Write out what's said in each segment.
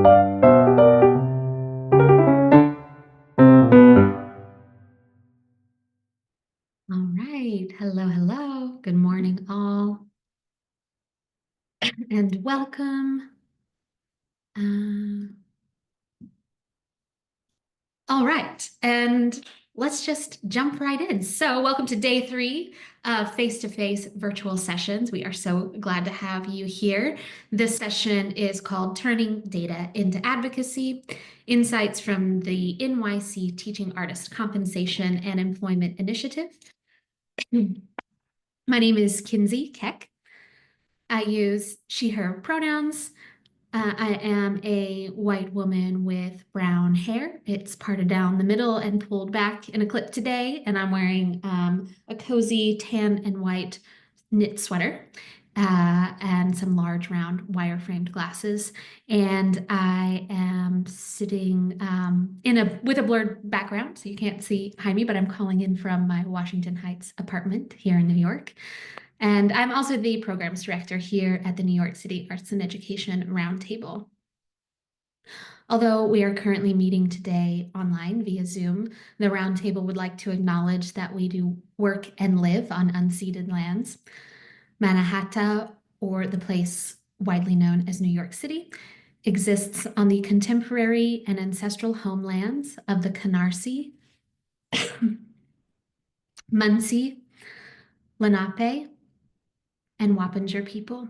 All right. Hello, hello. Good morning, all. And welcome. All right. And let's just jump right in. So, welcome to day 3 of face-to-face virtual sessions. We are so glad to have you here. This session is called Turning Data into Advocacy, Insights from the NYC Teaching Artist Compensation and Employment Initiative. My name is Kinsey Keck. I use she, her pronouns. I am a white woman with brown hair. It's parted down the middle and pulled back in a clip today, and I'm wearing a cozy tan and white knit sweater and some large round wire-framed glasses. And I am sitting with a blurred background, so you can't see behind me, but I'm calling in from my Washington Heights apartment here in New York. And I'm also the programs director here at the New York City Arts and Education Roundtable. Although we are currently meeting today online via Zoom, the Roundtable would like to acknowledge that we do work and live on unceded lands. Mannahatta, or the place widely known as New York City, exists on the contemporary and ancestral homelands of the Canarsie, Munsee, Lenape, and Wappinger people.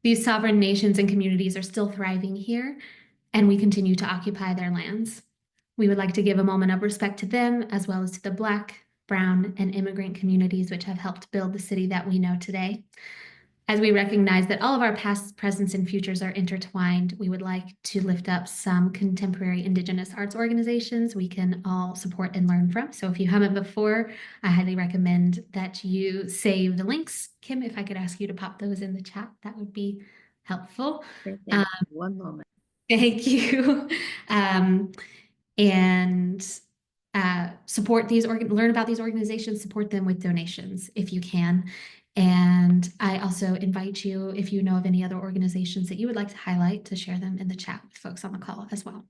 These sovereign nations and communities are still thriving here, and we continue to occupy their lands. We would like to give a moment of respect to them, as well as to the Black, Brown, and immigrant communities which have helped build the city that we know today. As we recognize that all of our past, presents, and futures are intertwined, we would like to lift up some contemporary Indigenous arts organizations we can all support and learn from. So if you haven't before, I highly recommend that you save the links. Kim, if I could ask you to pop those in the chat, that would be helpful. One moment. Thank you. And support these, learn about these organizations, support them with donations if you can. And I also invite you, if you know of any other organizations that you would like to highlight, to share them in the chat with folks on the call as well.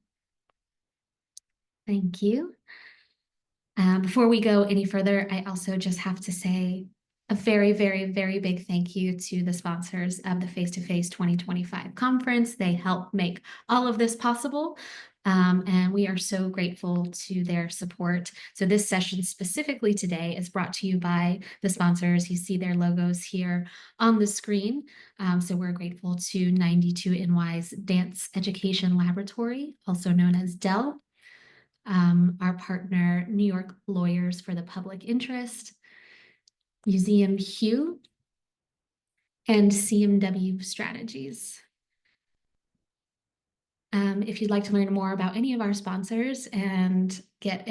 Thank you. Before we go any further, I also just have to say a very, very, very big thank you to the sponsors of the Face-to-Face 2025 conference. They help make all of this possible. And we are so grateful to their support. So this session specifically today is brought to you by the sponsors. You see their logos here on the screen. So we're grateful to 92NY's Dance Education Laboratory, also known as DEL, our partner, New York Lawyers for the Public Interest, Museum Hugh, and CMW Strategies. If you'd like to learn more about any of our sponsors and get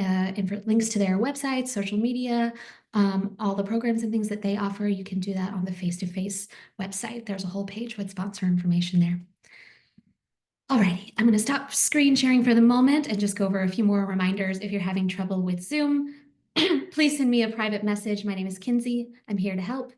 links to their websites, social media, all the programs and things that they offer, you can do that on the Face-to-Face website. There's a whole page with sponsor information there. Alrighty, I'm going to stop screen sharing for the moment and just go over a few more reminders. If you're having trouble with Zoom, please send me a private message. My name is Kinsey. I'm here to help.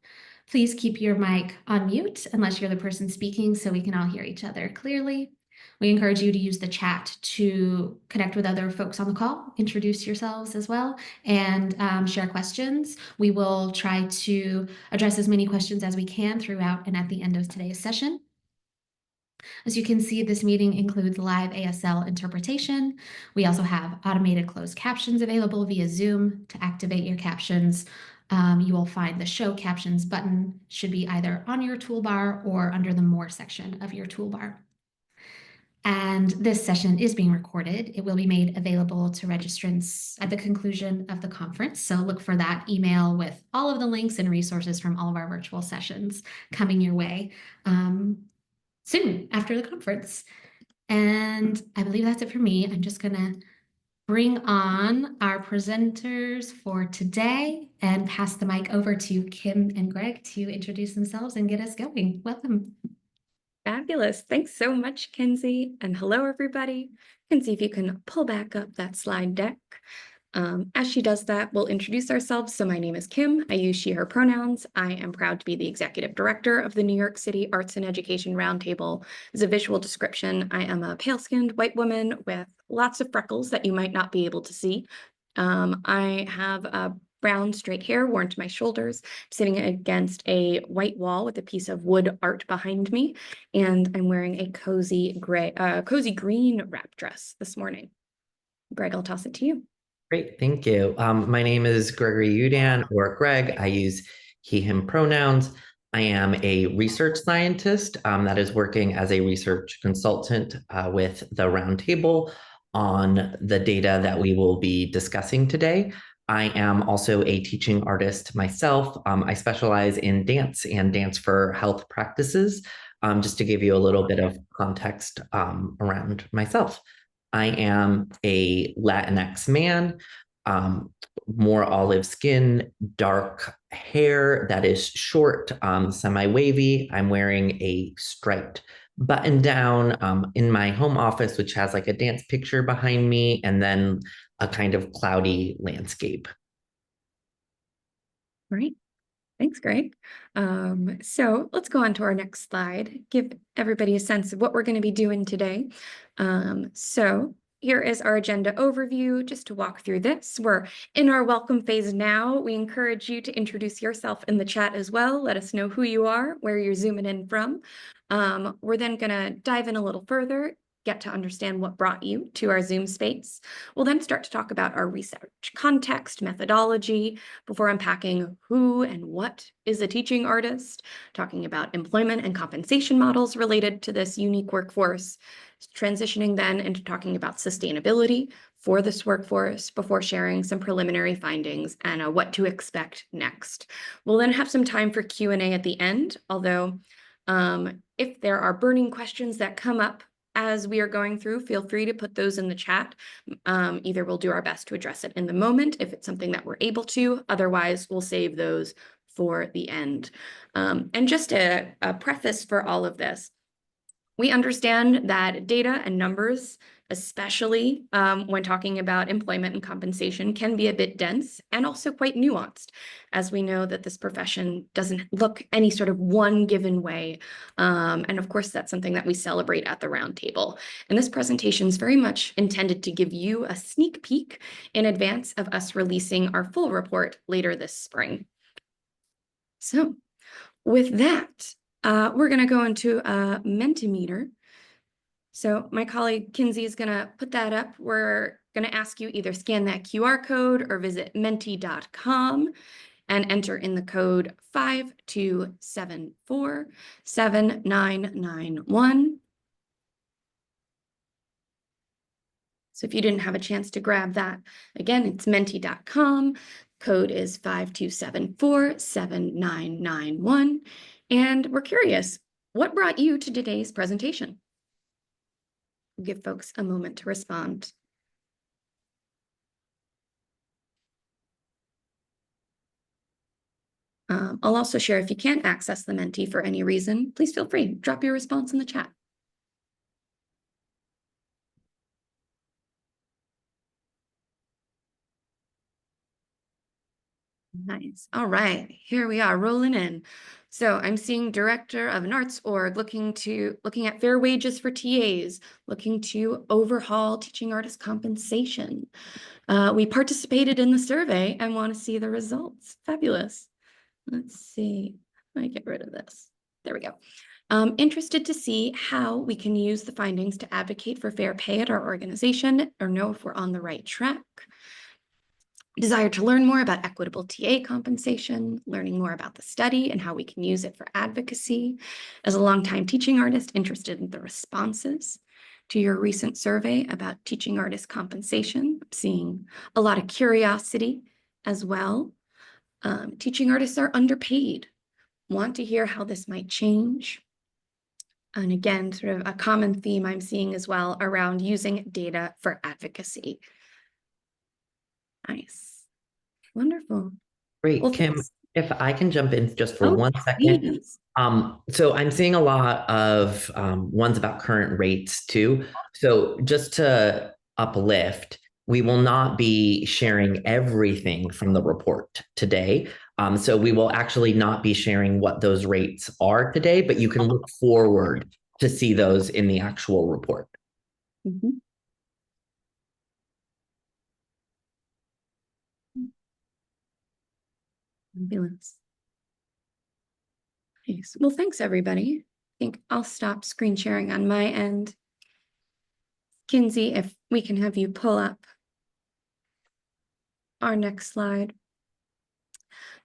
Please keep your mic on mute unless you're the person speaking so we can all hear each other clearly. We encourage you to use the chat to connect with other folks on the call, introduce yourselves as well, and share questions. We will try to address as many questions as we can throughout and at the end of today's session. As you can see, this meeting includes live ASL interpretation. We also have automated closed captions available via Zoom. To activate your captions, you will find the Show Captions button should be either on your toolbar or under the More section of your toolbar. And this session is being recorded. It will be made available to registrants at the conclusion of the conference. So look for that email with all of the links and resources from all of our virtual sessions coming your way soon after the conference. And I believe that's it for me. I'm just gonna bring on our presenters for today and pass the mic over to Kim and Greg to introduce themselves and get us going. Welcome. Fabulous. Thanks so much, Kinsey. And hello, everybody. Kinsey, if you can pull back up that slide deck. As she does that, we'll introduce ourselves. So my name is Kim. I use she, her pronouns. I am proud to be the executive director of the New York City Arts and Education Roundtable. As a visual description, I am a pale-skinned white woman with lots of freckles that you might not be able to see. I have brown straight hair worn to my shoulders, sitting against a white wall with a piece of wood art behind me, and I'm wearing a cozy green wrap dress this morning. Greg, I'll toss it to you. Great, thank you. My name is Gregory Youdan, or Greg. I use he, him pronouns. I am a research scientist that is working as a research consultant with the Roundtable on the data that we will be discussing today. I am also a teaching artist myself. I specialize in dance and dance for health practices. Just to give you a little bit of context around myself. I am a Latinx man, more olive skin, dark hair that is short, semi-wavy. I'm wearing a striped button down in my home office, which has like a dance picture behind me and then a kind of cloudy landscape. Great. Thanks, Greg. So let's go on to our next slide, give everybody a sense of what we're going to be doing today. So here is our agenda overview, just to walk through this. We're in our welcome phase now. We encourage you to introduce yourself in the chat as well. Let us know who you are, where you're zooming in from. We're then going to dive in a little further, get to understand what brought you to our Zoom space. We'll then start to talk about our research context, methodology, before unpacking who and what is a teaching artist, talking about employment and compensation models related to this unique workforce, transitioning then into talking about sustainability for this workforce before sharing some preliminary findings and what to expect next. We'll then have some time for Q&A at the end, although if there are burning questions that come up as we are going through, feel free to put those in the chat. Either we'll do our best to address it in the moment if it's something that we're able to, otherwise we'll save those for the end. And just a preface for all of this, we understand that data and numbers, especially when talking about employment and compensation, can be a bit dense and also quite nuanced, as we know that this profession doesn't look any sort of one given way. And of course, that's something that we celebrate at the Roundtable. And this presentation is very much intended to give you a sneak peek in advance of us releasing our full report later this spring. So with that, we're going to go into a Mentimeter. So my colleague Kinsey is going to put that up. We're going to ask you either scan that QR code or visit menti.com and enter in the code 52747991. So if you didn't have a chance to grab that, again, it's menti.com. Code is 52747991. And we're curious, what brought you to today's presentation? We'll give folks a moment to respond. I'll also share, if you can't access the Menti for any reason, please feel free, drop your response in the chat. Nice. All right, here we are rolling in. So I'm seeing director of an arts org looking at fair wages for TAs, looking to overhaul teaching artist compensation. We participated in the survey and want to see the results. Fabulous. Let's see. Let me get rid of this. There we go. Interested to see how we can use the findings to advocate for fair pay at our organization or know if we're on the right track. Desire to learn more about equitable TA compensation, learning more about the study and how we can use it for advocacy. As a longtime teaching artist, interested in the responses to your recent survey about teaching artist compensation. I'm seeing a lot of curiosity as well. Teaching artists are underpaid. Want to hear how this might change. And again, sort of a common theme I'm seeing as well around using data for advocacy. Nice. Wonderful. Great, Well, Kim, thanks. if I can jump in just for 1 second. Please. So I'm seeing a lot of ones about current rates too. So just to uplift, We will not be sharing everything from the report today. So we will actually not be sharing what those rates are today, but you can look forward to see those in the actual report. Mhm. Fabulous. Nice. Well, thanks, everybody. I think I'll stop screen sharing on my end. Kinsey, if we can have you pull up our next slide.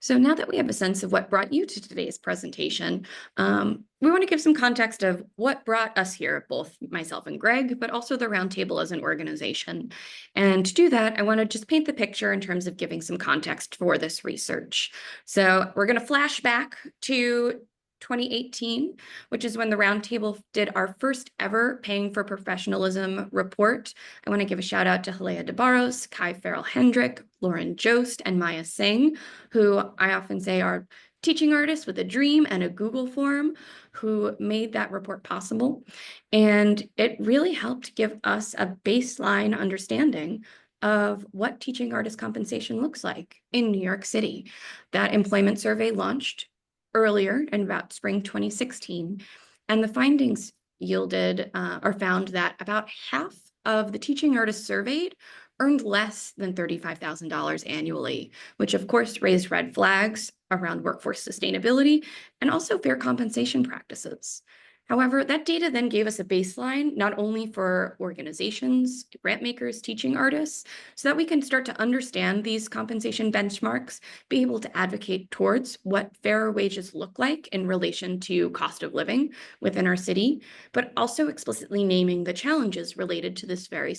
So now that we have a sense of what brought you to today's presentation, we want to give some context of what brought us here, both myself and Greg, but also the Roundtable as an organization. And to do that, I want to just paint the picture in terms of giving some context for this research. So we're going to flash back to 2018, which is when the Roundtable did our first ever Paying for Professionalism report. I want to give a shout out to Halea DeBarros, Kai Farrell-Hendrick, Lauren Jost, and Maya Singh, who I often say are teaching artists with a dream and a Google form who made that report possible. And it really helped give us a baseline understanding of what teaching artist compensation looks like in New York City. That employment survey launched earlier in about spring 2016, and the findings yielded or found that about half of the teaching artists surveyed earned less than $35,000 annually, which of course raised red flags around workforce sustainability and also fair compensation practices. However, that data then gave us a baseline, not only for organizations, grant makers, teaching artists, so that we can start to understand these compensation benchmarks, be able to advocate towards what fairer wages look like in relation to cost of living within our city, but also explicitly naming the challenges related to this very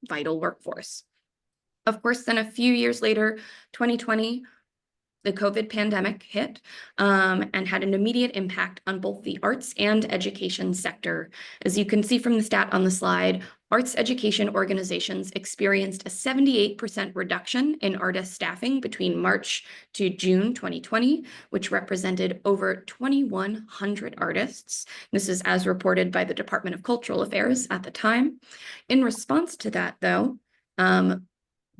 vital workforce. Of course, then a few years later, 2020, the COVID pandemic hit and had an immediate impact on both the arts and education sector. As you can see from the stat on the slide, arts education organizations experienced a 78% reduction in artist staffing between March to June 2020, which represented over 2,100 artists. This is as reported by the Department of Cultural Affairs at the time. In response to that, though,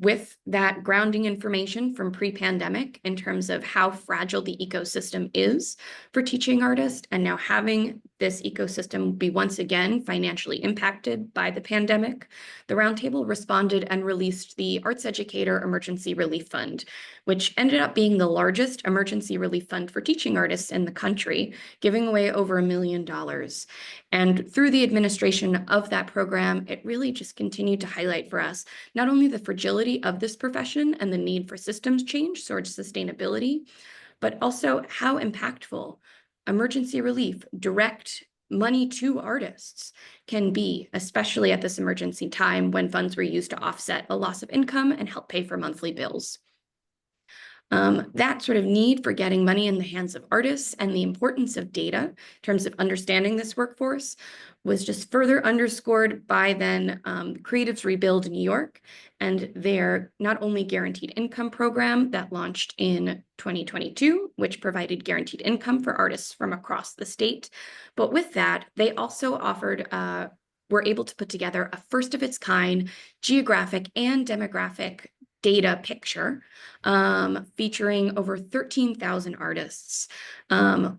with that grounding information from pre-pandemic in terms of how fragile the ecosystem is for teaching artists, and now having this ecosystem be once again financially impacted by the pandemic, the Roundtable responded and released the Arts Educator Emergency Relief Fund, which ended up being the largest emergency relief fund for teaching artists in the country, giving away over $1 million. And through the administration of that program, it really just continued to highlight for us not only the fragility of this profession and the need for systems change towards sustainability, but also how impactful emergency relief, direct money to artists can be, especially at this emergency time when funds were used to offset a loss of income and help pay for monthly bills. That sort of need for getting money in the hands of artists and the importance of data in terms of understanding this workforce was just further underscored by then Creatives Rebuild New York and their not only guaranteed income program that launched in 2022, which provided guaranteed income for artists from across the state. But with that, they also offered were able to put together a first of its kind geographic and demographic data picture featuring over 13,000 artists,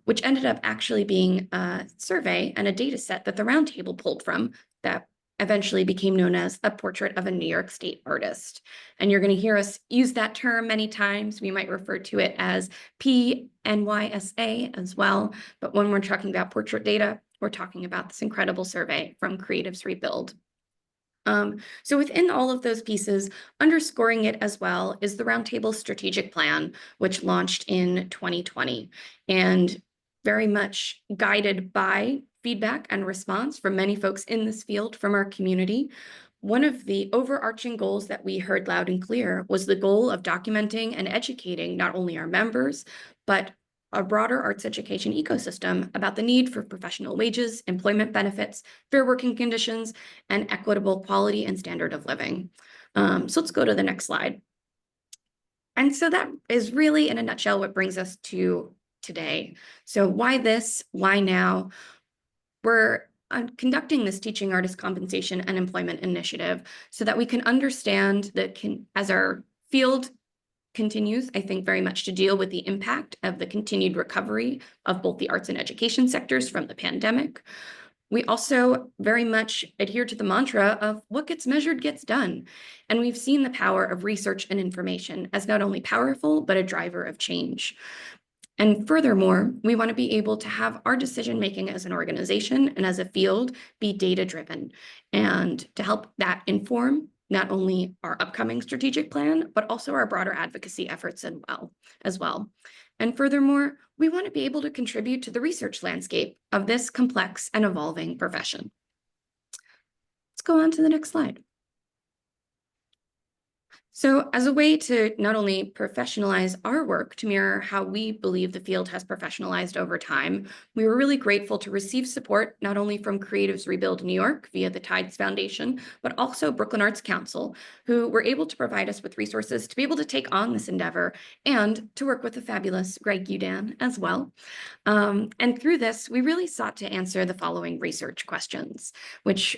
which ended up actually being a survey and a data set that the Roundtable pulled from that eventually became known as a portrait of a New York State artist. And you're going to hear us use that term many times. We might refer to it as PNYSA as well. But when we're talking about portrait data, we're talking about this incredible survey from Creatives Rebuild. So within all of those pieces, underscoring it as well is the Roundtable Strategic Plan, which launched in 2020 and very much guided by feedback and response from many folks in this field from our community. One of the overarching goals that we heard loud and clear was the goal of documenting and educating not only our members, but a broader arts education ecosystem about the need for professional wages, employment benefits, fair working conditions, and equitable quality and standard of living. So let's go to the next slide. And so that is really, in a nutshell, what brings us to today. So why this? Why now? We're conducting this teaching artist compensation and employment initiative so that we can understand that as our field continues, I think, very much to deal with the impact of the continued recovery of both the arts and education sectors from the pandemic. We also very much adhere to the mantra of what gets measured gets done. And we've seen the power of research and information as not only powerful, but a driver of change. And furthermore, we want to be able to have our decision-making as an organization and as a field be data-driven, and to help that inform not only our upcoming strategic plan, but also our broader advocacy efforts as well. And furthermore, we want to be able to contribute to the research landscape of this complex and evolving profession. Let's go on to the next slide. So as a way to not only professionalize our work to mirror how we believe the field has professionalized over time, we were really grateful to receive support not only from Creatives Rebuild New York via the Tides Foundation, but also Brooklyn Arts Council, who were able to provide us with resources to be able to take on this endeavor and to work with the fabulous Greg Youdan as well. And through this, we really sought to answer the following research questions, which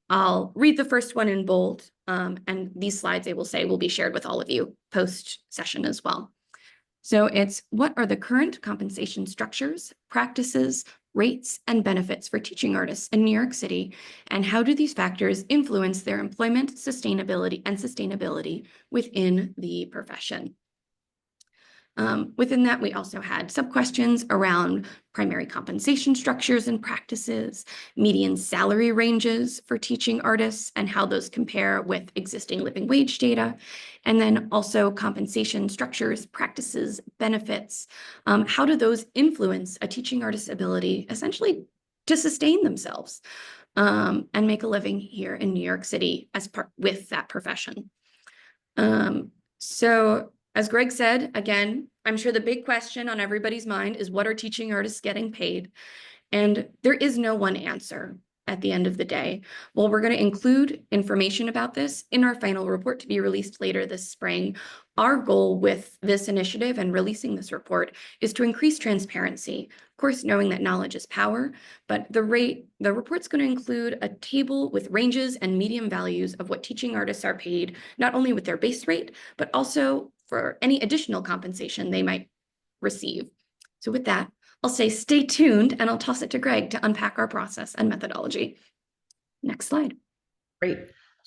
I'll read the first one in bold, and these slides, I will say, will be shared with all of you post-session as well. So it's, what are the current compensation structures, practices, rates, and benefits for teaching artists in New York City, and how do these factors influence their employment, sustainability within the profession? Within that, we also had sub-questions around primary compensation structures and practices, median salary ranges for teaching artists and how those compare with existing living wage data, and then also compensation structures, practices, benefits. How do those influence a teaching artist's ability essentially to sustain themselves and make a living here in New York City as with that profession? So as Greg said, again, I'm sure the big question on everybody's mind is, what are teaching artists getting paid? And there is no one answer at the end of the day. Well, we're going to include information about this in our final report to be released later this spring. Our goal with this initiative and releasing this report is to increase transparency. Of course, knowing that knowledge is power, but the report's going to include a table with ranges and median values of what teaching artists are paid, not only with their base rate, but also for any additional compensation they might receive. So with that, I'll say stay tuned, and I'll toss it to Greg to unpack our process and methodology. Next slide. Great.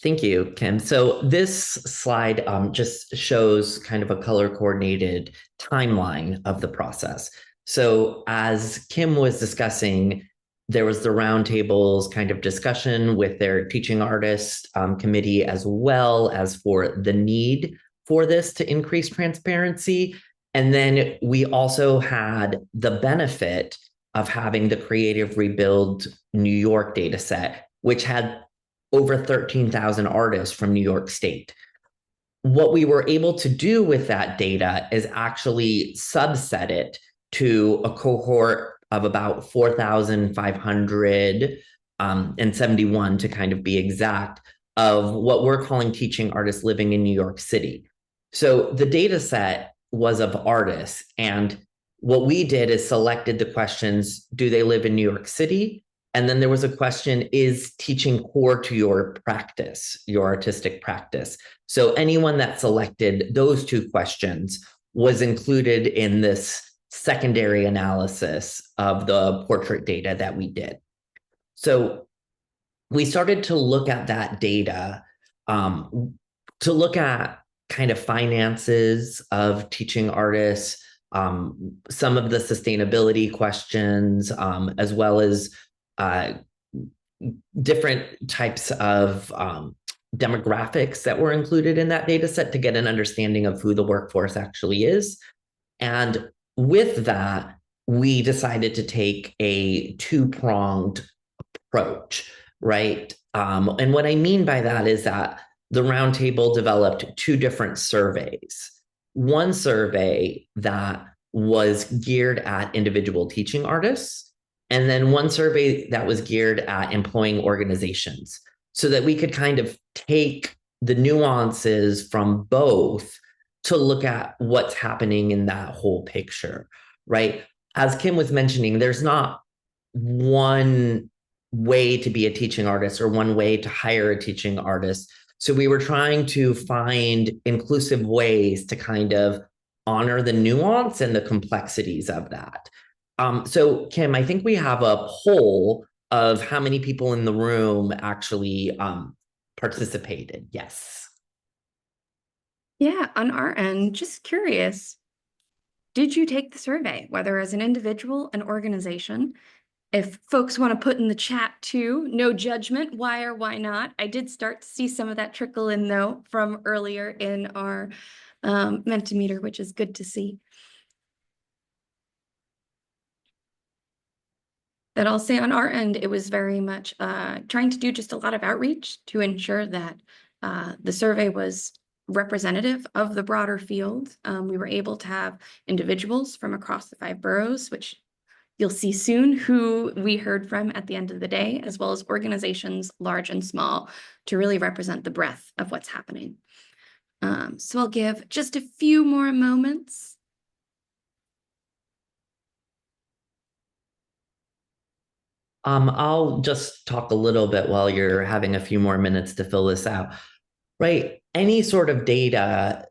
Thank you, Kim. So this slide just shows kind of a color-coordinated timeline of the process. So as Kim was discussing, there was the roundtables kind of discussion with their teaching artists committee, as well as for the need for this to increase transparency. And then we also had the benefit of having the Creative Rebuild New York data set, which had over 13,000 artists from New York State. What we were able to do with that data is actually subset it to a cohort of about 4,571 to kind of be exact, of what we're calling teaching artists living in New York City. So the data set was of artists, and what we did is selected the questions: do they live in New York City? And then there was a question: is teaching core to your practice, your artistic practice? So anyone that selected those two questions was included in this secondary analysis of the portrait data that we did. So we started to look at that data, to look at kind of finances of teaching artists, some of the sustainability questions, as well as different types of demographics that were included in that data set to get an understanding of who the workforce actually is. And with that, we decided to take a two-pronged approach, right? And what I mean by that is that the Roundtable developed two different surveys. One survey that was geared at individual teaching artists, and then one survey that was geared at employing organizations, so that we could kind of take the nuances from both to look at what's happening in that whole picture, right? As Kim was mentioning, there's not one way to be a teaching artist or one way to hire a teaching artist. So we were trying to find inclusive ways to kind of honor the nuance and the complexities of that. So Kim, I think we have a poll of how many people in the room actually participated. Yes. Yeah, on our end, just curious, did you take the survey, whether as an individual, an organization? If folks want to put in the chat too, no judgment, why or why not. I did start to see some of that trickle in though from earlier in our Mentimeter, which is good to see. But I'll say on our end, it was very much trying to do just a lot of outreach to ensure that the survey was representative of the broader field. We were able to have individuals from across the 5 boroughs, which you'll see soon who we heard from at the end of the day, as well as organizations large and small to really represent the breadth of what's happening. So I'll give just a few more moments. I'll just talk a little bit while you're having a few more minutes to fill this out. Right? Any sort of data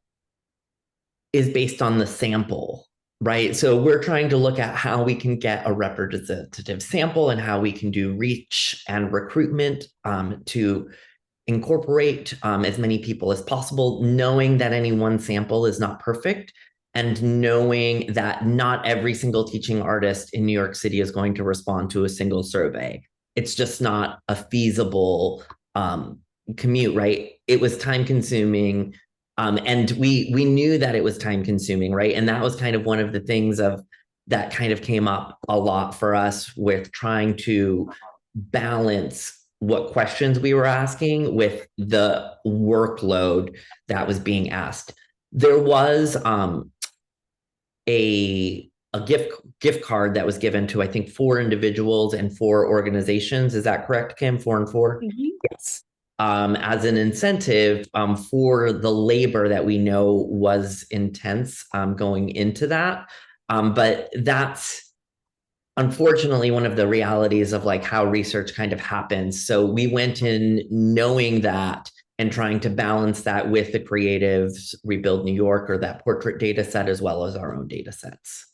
is based on the sample, right? So we're trying to look at how we can get a representative sample and how we can do reach and recruitment to incorporate as many people as possible, knowing that any one sample is not perfect and knowing that not every single teaching artist in New York City is going to respond to a single survey. It's just not a feasible commute, right? It was time consuming. And we knew that it was time consuming, right? And that was kind of one of the things that kind of came up a lot for us with trying to balance what questions we were asking with the workload that was being asked. There was a gift card that was given to, I think, 4 individuals and 4 organizations. Is that correct, Kim? 4 and 4? Mm-hmm. Yes. As an incentive for the labor that we know was intense going into that. But that's unfortunately one of the realities of like how research kind of happens. So we went in knowing that and trying to balance that with the Creatives Rebuild New York or that portrait data set as well as our own data sets.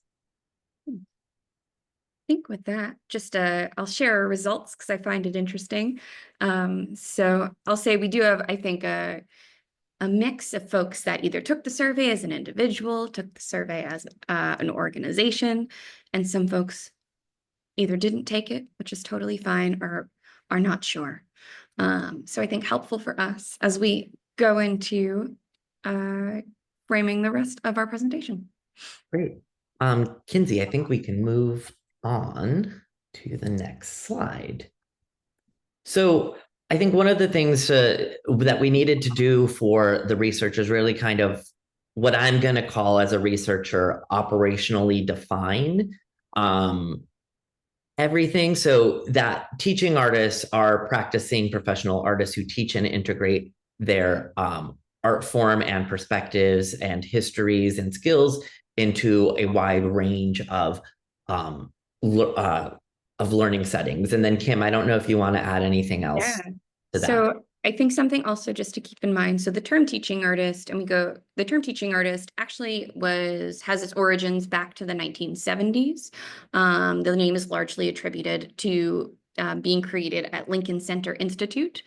I think with that, just I'll share our results because I find it interesting. So I'll say we do have, I think, a mix of folks that either took the survey as an individual, took the survey as an organization, and some folks either didn't take it, which is totally fine, or are not sure. So I think helpful for us as we go into framing the rest of our presentation. Great. Kinsey, I think we can move on to the next slide. So I think one of the things that we needed to do for the research is really kind of what I'm going to call as a researcher operationally define everything so that teaching artists are practicing professional artists who teach and integrate their art form and perspectives and histories and skills into a wide range of learning settings. And then Kim, I don't know if you want to add anything else to that. So I think something also just to keep in mind, so the term teaching artist, the term teaching artist actually has its origins back to the 1970s. The name is largely attributed to being created at Lincoln Center Institute,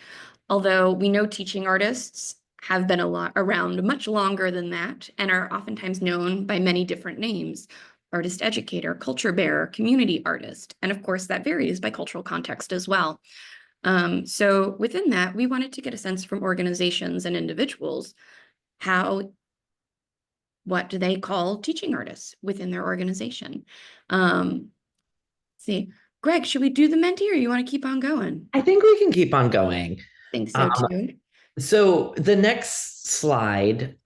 although we know teaching artists have been around much longer than that and are oftentimes known by many different names: artist educator, culture bearer, community artist, and of course that varies by cultural context as well. So within that, we wanted to get a sense from organizations and individuals, what do they call teaching artists within their organization? See, Greg, should we do the Menti or you want to keep on going? I think we can keep on going. I think so too. So the next slide.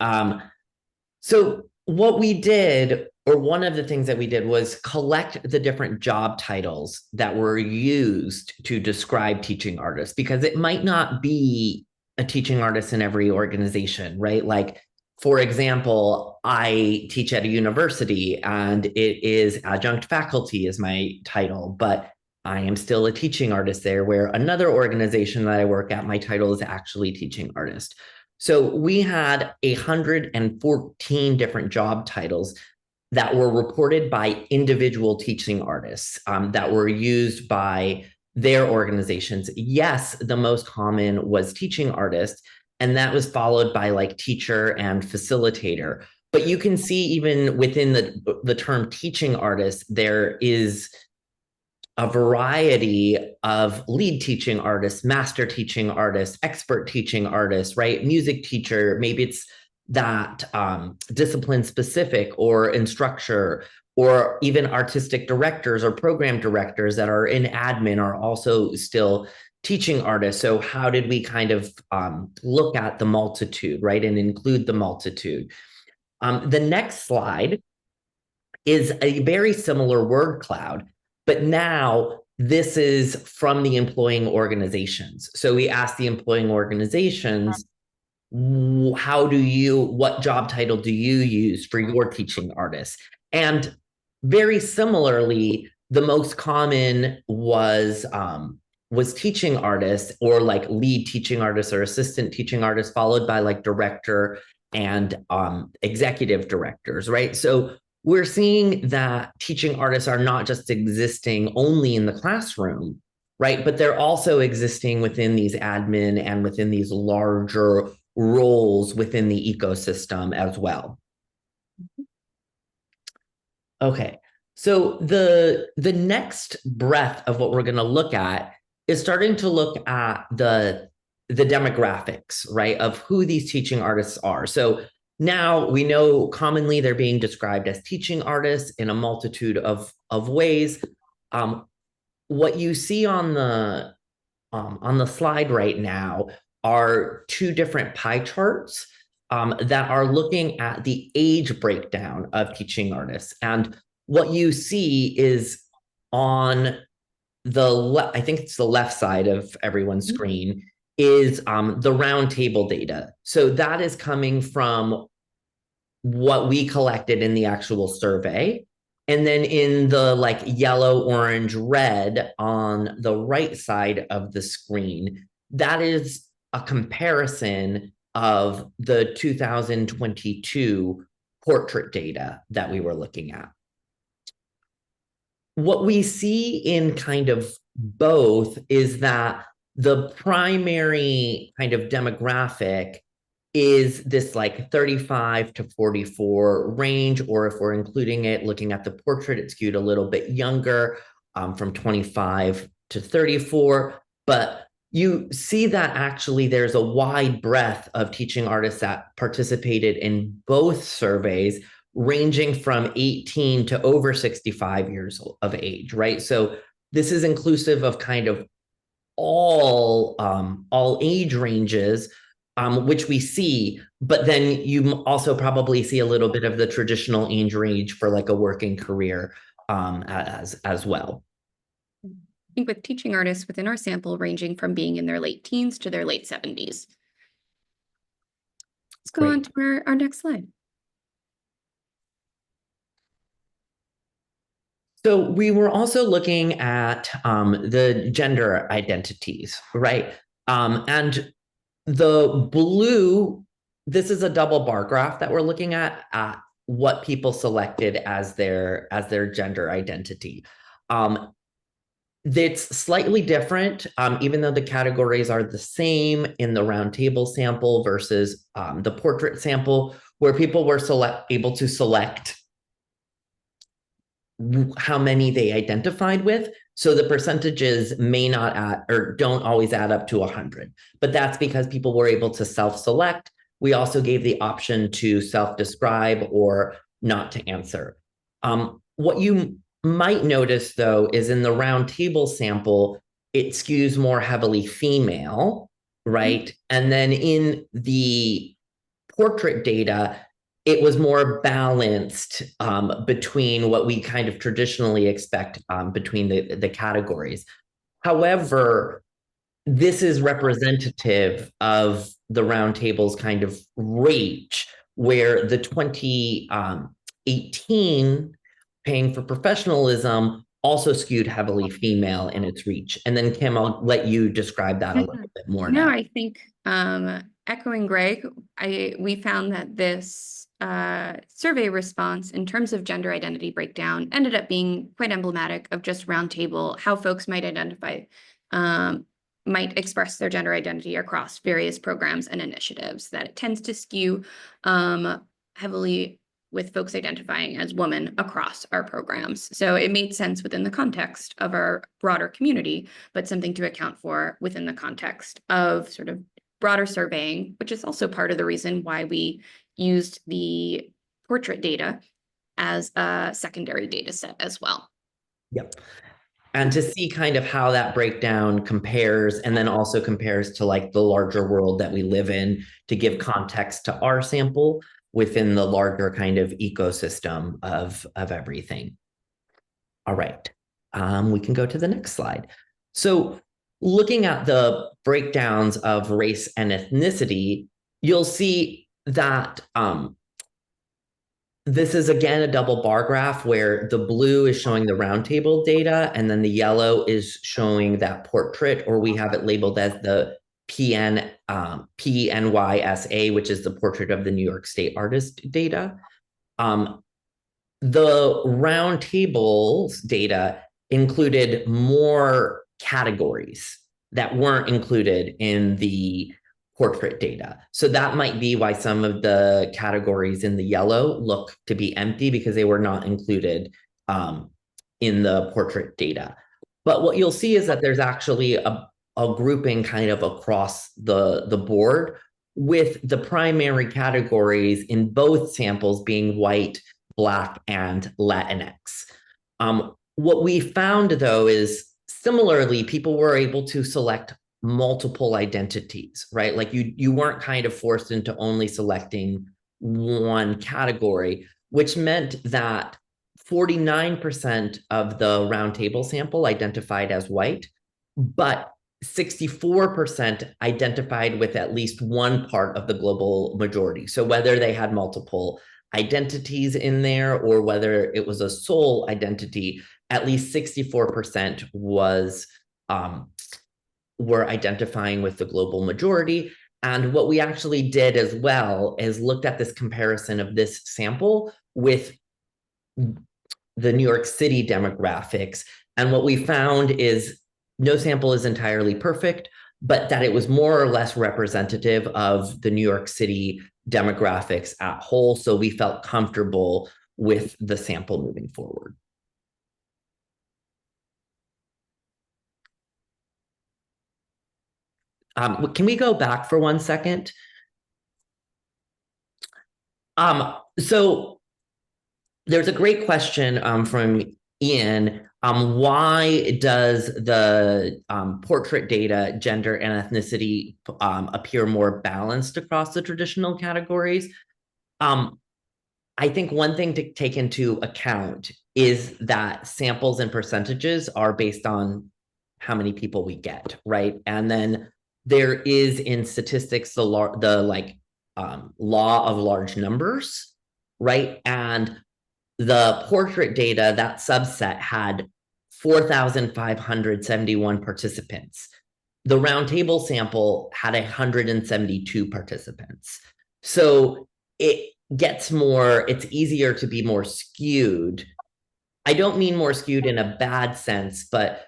So what we did, or one of the things that we did, was collect the different job titles that were used to describe teaching artists, because it might not be a teaching artist in every organization, right? Like, for example, I teach at a university and it is adjunct faculty is my title, but I am still a teaching artist there, where another organization that I work at, my title is actually teaching artist. So we had 114 different job titles that were reported by individual teaching artists that were used by their organizations. Yes, the most common was teaching artist, and that was followed by like teacher and facilitator. But you can see even within the term teaching artist, there is a variety of lead teaching artists, master teaching artists, expert teaching artists, right? Music teacher, maybe it's that discipline specific or instructor, or even artistic directors or program directors that are in admin are also still teaching artists. So how did we kind of look at the multitude, right? And include the multitude. The next slide is a very similar word cloud, but now this is from the employing organizations. So we asked the employing organizations, what job title do you use for your teaching artists? And very similarly, the most common was teaching artist, or like lead teaching artist or assistant teaching artist, followed by like director and executive directors, right? So we're seeing that teaching artists are not just existing only in the classroom, right? But they're also existing within these admin and within these larger roles within the ecosystem as well. Okay, so the next breadth of what we're going to look at is starting to look at the demographics, right, of who these teaching artists are. So now we know commonly they're being described as teaching artists in a multitude of ways. What you see on the slide right now are two different pie charts that are looking at the age breakdown of teaching artists. And what you see is on I think it's the left side of everyone's screen, is the Roundtable data. So that is coming from what we collected in the actual survey. And then in the like yellow, orange, red on the right side of the screen, that is a comparison of the 2022 portrait data that we were looking at. What we see in kind of both is that the primary kind of demographic is this like 35 to 44 range, or if we're including it, looking at the portrait, it's skewed a little bit younger, from 25 to 34. But you see that actually there's a wide breadth of teaching artists that participated in both surveys, ranging from 18 to over 65 years of age, right? So this is inclusive of kind of all age ranges, which we see, but then you also probably see a little bit of the traditional age range for like a working career as well. I think with teaching artists within our sample ranging from being in their late teens to their late 70s. Let's go on to our next slide. So we were also looking at the gender identities, right? And the blue, this is a double bar graph that we're looking at what people selected as their gender identity. It's slightly different, even though the categories are the same in the Roundtable sample versus the portrait sample, where people were able to select how many they identified with. So the percentages may not add, or don't always add up to 100, but that's because people were able to self-select. We also gave the option to self-describe or not to answer. What you might notice though is in the Roundtable sample, it skews more heavily female, right? And then in the portrait data, it was more balanced between what we kind of traditionally expect between the categories. However, this is representative of the Roundtable's kind of reach, where the 2018 paying for professionalism also skewed heavily female in its reach. And then Kim, I'll let you describe that a little bit more No, now. I think echoing Greg, we found that this survey response in terms of gender identity breakdown ended up being quite emblematic of just Roundtable, how folks might identify, might express their gender identity across various programs and initiatives, that it tends to skew heavily with folks identifying as women across our programs. So it made sense within the context of our broader community, but something to account for within the context of sort of broader surveying, which is also part of the reason why we used the portrait data as a secondary data set as well. Yep. And to see kind of how that breakdown compares, and then also compares to like the larger world that we live in, to give context to our sample within the larger kind of ecosystem of everything. All right, we can go to the next slide. So looking at the breakdowns of race and ethnicity, you'll see that this is again a double bar graph where the blue is showing the Roundtable data, and then the yellow is showing that portrait, or we have it labeled as the PNYSA, which is the portrait of the New York State artist data. The Roundtable's data included more categories that weren't included in the portrait data. So that might be why some of the categories in the yellow look to be empty, because they were not included in the portrait data. But what you'll see is that there's actually a grouping kind of across the board, with the primary categories in both samples being white, Black, and Latinx. What we found, though, is similarly, people were able to select multiple identities, right? Like you weren't kind of forced into only selecting one category, which meant that 49% of the Roundtable sample identified as white, but 64% identified with at least one part of the global majority. So whether they had multiple identities in there or whether it was a sole identity, at least 64% were identifying with the global majority. And what we actually did as well is looked at this comparison of this sample with the New York City demographics. And what we found is no sample is entirely perfect, but that it was more or less representative of the New York City demographics at whole. So we felt comfortable with the sample moving forward. Can we go back for 1 second? So there's a great question from Ian. Why does the portrait data, gender and ethnicity appear more balanced across the traditional categories? I think one thing to take into account is that samples and percentages are based on how many people we get, right? And then there is in statistics the law of large numbers, right? And the portrait data, that subset, had 4,571 participants. The Roundtable sample had 172 participants. So it gets more, it's easier to be more skewed. I don't mean more skewed in a bad sense, but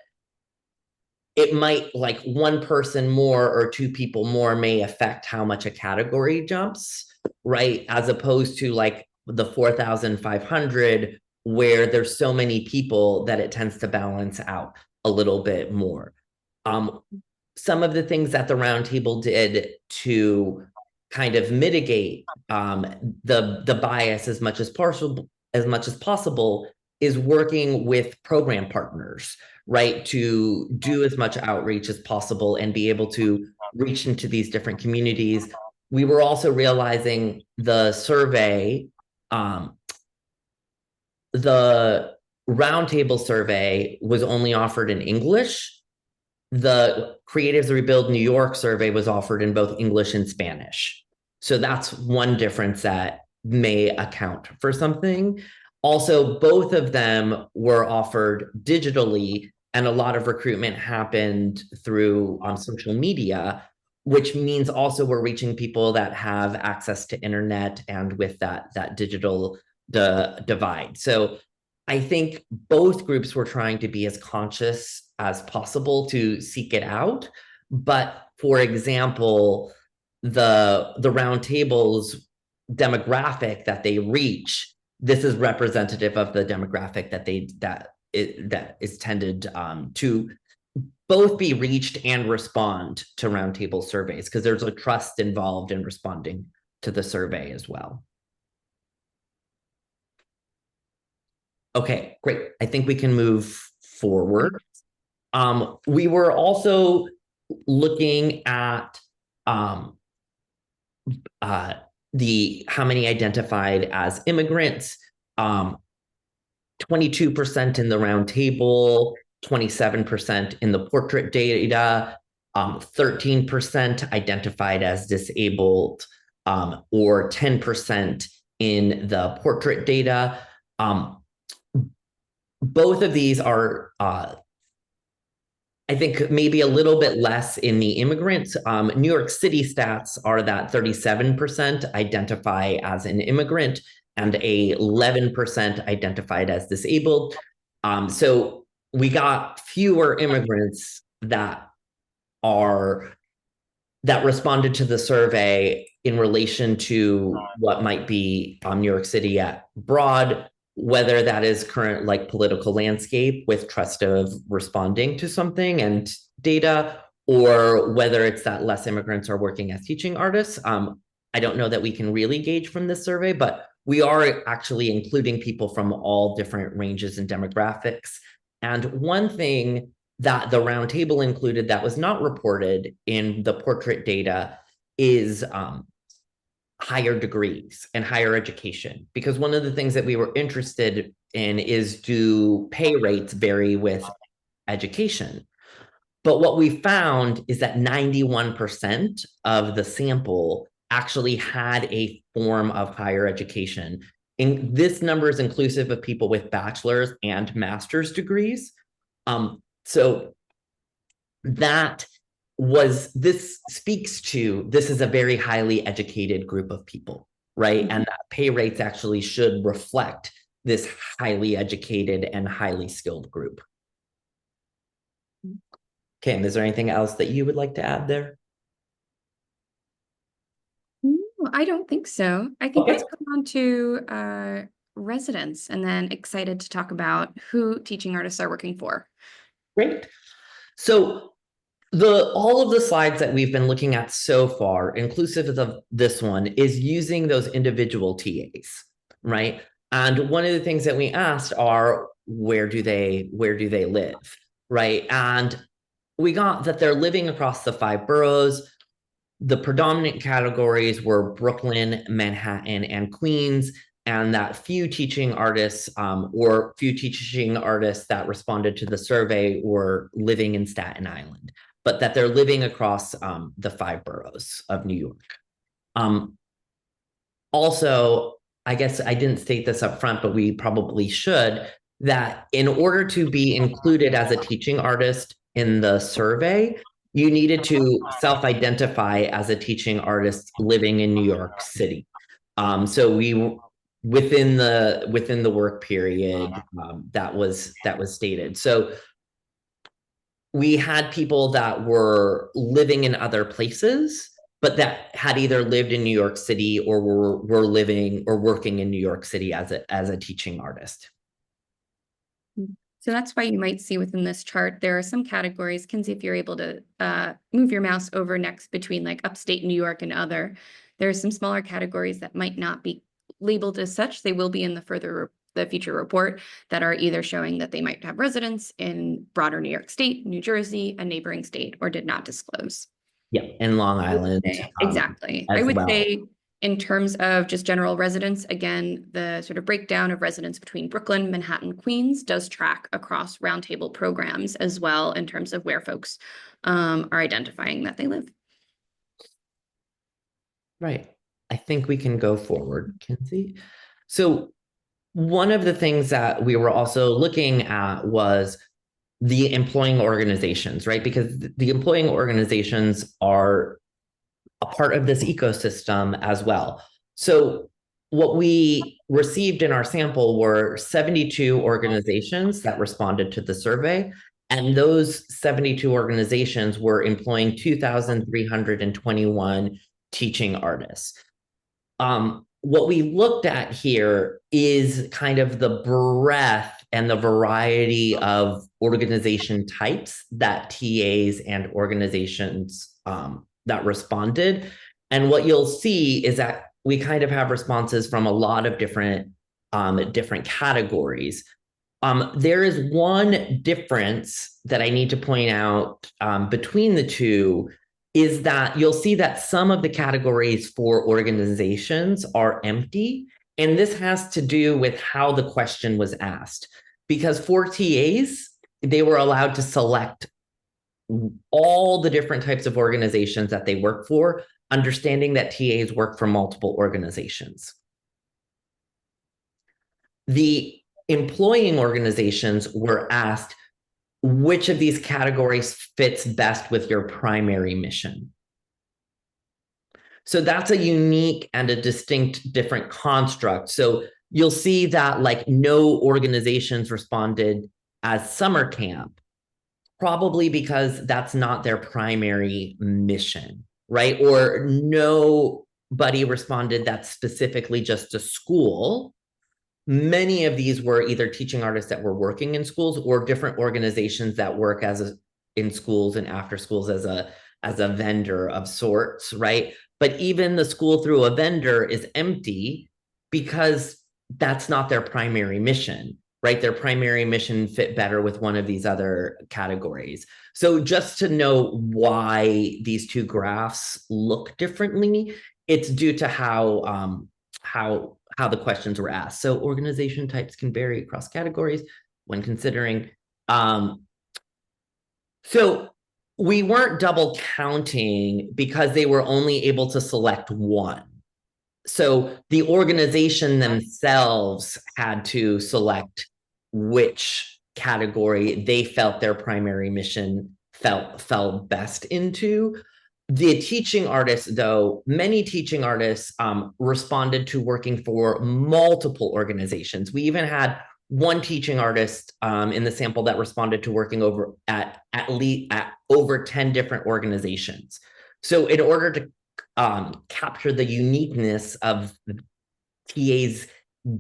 it might, like, one person more or two people more may affect how much a category jumps, right? As opposed to like the 4,500, where there's so many people that it tends to balance out a little bit more. Some of the things that the Roundtable did to kind of mitigate the bias as much as possible is working with program partners, right, to do as much outreach as possible and be able to reach into these different communities. We were also realizing the survey, the Roundtable survey was only offered in English. The Creatives Rebuild New York survey was offered in both English and Spanish. So that's one difference that may account for something. Also, both of them were offered digitally, and a lot of recruitment happened through social media, which means also we're reaching people that have access to internet and with that digital divide. So I think both groups were trying to be as conscious as possible to seek it out. But for example, the roundtables demographic that they reach, this is representative of the demographic that is tended to both be reached and respond to roundtable surveys, because there's a trust involved in responding to the survey as well. Okay, great. I think we can move forward. We were also looking at the how many identified as immigrants, 22% in the roundtable, 27% in the portrait data, 13% identified as disabled, or 10% in the portrait data. Both of these are, I think, maybe a little bit less in the immigrants. New York City stats are that 37% identify as an immigrant and 11% identified as disabled. So we got fewer immigrants that responded to the survey in relation to what might be New York City at broad, whether that is current like political landscape with trust of responding to something and data, or whether it's that less immigrants are working as teaching artists. I don't know that we can really gauge from this survey, but we are actually including people from all different ranges and demographics. And one thing that the roundtable included that was not reported in the portrait data is higher degrees and higher education, because one of the things that we were interested in is, do pay rates vary with education? But what we found is that 91% of the sample actually had a form of higher education. And this number is inclusive of people with bachelor's and master's degrees. So this speaks to, this is a very highly educated group of people, right? And that pay rates actually should reflect this highly educated and highly skilled group. Kim, is there anything else that you would like to add there? No, I don't think so. I think let's come on to residents, and then excited to talk about who teaching artists are working for. Great. So all of the slides that we've been looking at so far, inclusive of this one, is using those individual TAs, right? And one of the things that we asked are, where do they live, right? And we got that they're living across the 5 boroughs. The predominant categories were Brooklyn, Manhattan, and Queens, and that few teaching artists that responded to the survey were living in Staten Island, but that they're living across the 5 boroughs of New York. Also, I guess I didn't state this up front, but we probably should, that in order to be included as a teaching artist in the survey, you needed to self-identify as a teaching artist living in New York City. So we, within the work period, that was stated. So we had people that were living in other places, but that had either lived in New York City or were living or working in New York City as a teaching artist. So that's why you might see within this chart, there are some categories. Kinsey, if you're able to move your mouse over next between like upstate New York and other, there are some smaller categories that might not be labeled as such. They will be in the future report, that are either showing that they might have residence in broader New York State, New Jersey, a neighboring state, or did not disclose. Yeah, and Long Island. Exactly. I would say, in terms of just general residents, again, the sort of breakdown of residents between Brooklyn, Manhattan, Queens does track across roundtable programs as well, in terms of where folks are identifying that they live. Right. I think we can go forward, Kinsey. So one of the things that we were also looking at was the employing organizations, right? Because the employing organizations are a part of this ecosystem as well. So what we received in our sample were 72 organizations that responded to the survey. And those 72 organizations were employing 2,321 teaching artists. What we looked at here is kind of the breadth and the variety of organization types that TAs and organizations that responded. And what you'll see is that we kind of have responses from a lot of different categories. There is one difference that I need to point out between the two is that you'll see that some of the categories for organizations are empty. And this has to do with how the question was asked. Because for TAs, they were allowed to select all the different types of organizations that they work for, understanding that TAs work for multiple organizations. The employing organizations were asked, which of these categories fits best with your primary mission? So that's a unique and a distinct different construct. So you'll see that like no organizations responded as summer camp, probably because that's not their primary mission, right? Or nobody responded that's specifically just a school. Many of these were either teaching artists that were working in schools or different organizations that work in schools and after schools as a vendor of sorts, right? But even the school through a vendor is empty because that's not their primary mission, right? Their primary mission fit better with one of these other categories. So just to know why these two graphs look differently, it's due to how the questions were asked. So organization types can vary across categories when considering. So we weren't double counting because they were only able to select one. So the organization themselves had to select which category they felt their primary mission fell best into. The teaching artists, though, many teaching artists responded to working for multiple organizations. We even had one teaching artist in the sample that responded to working over at over 10 different organizations. So in order to capture the uniqueness of TA's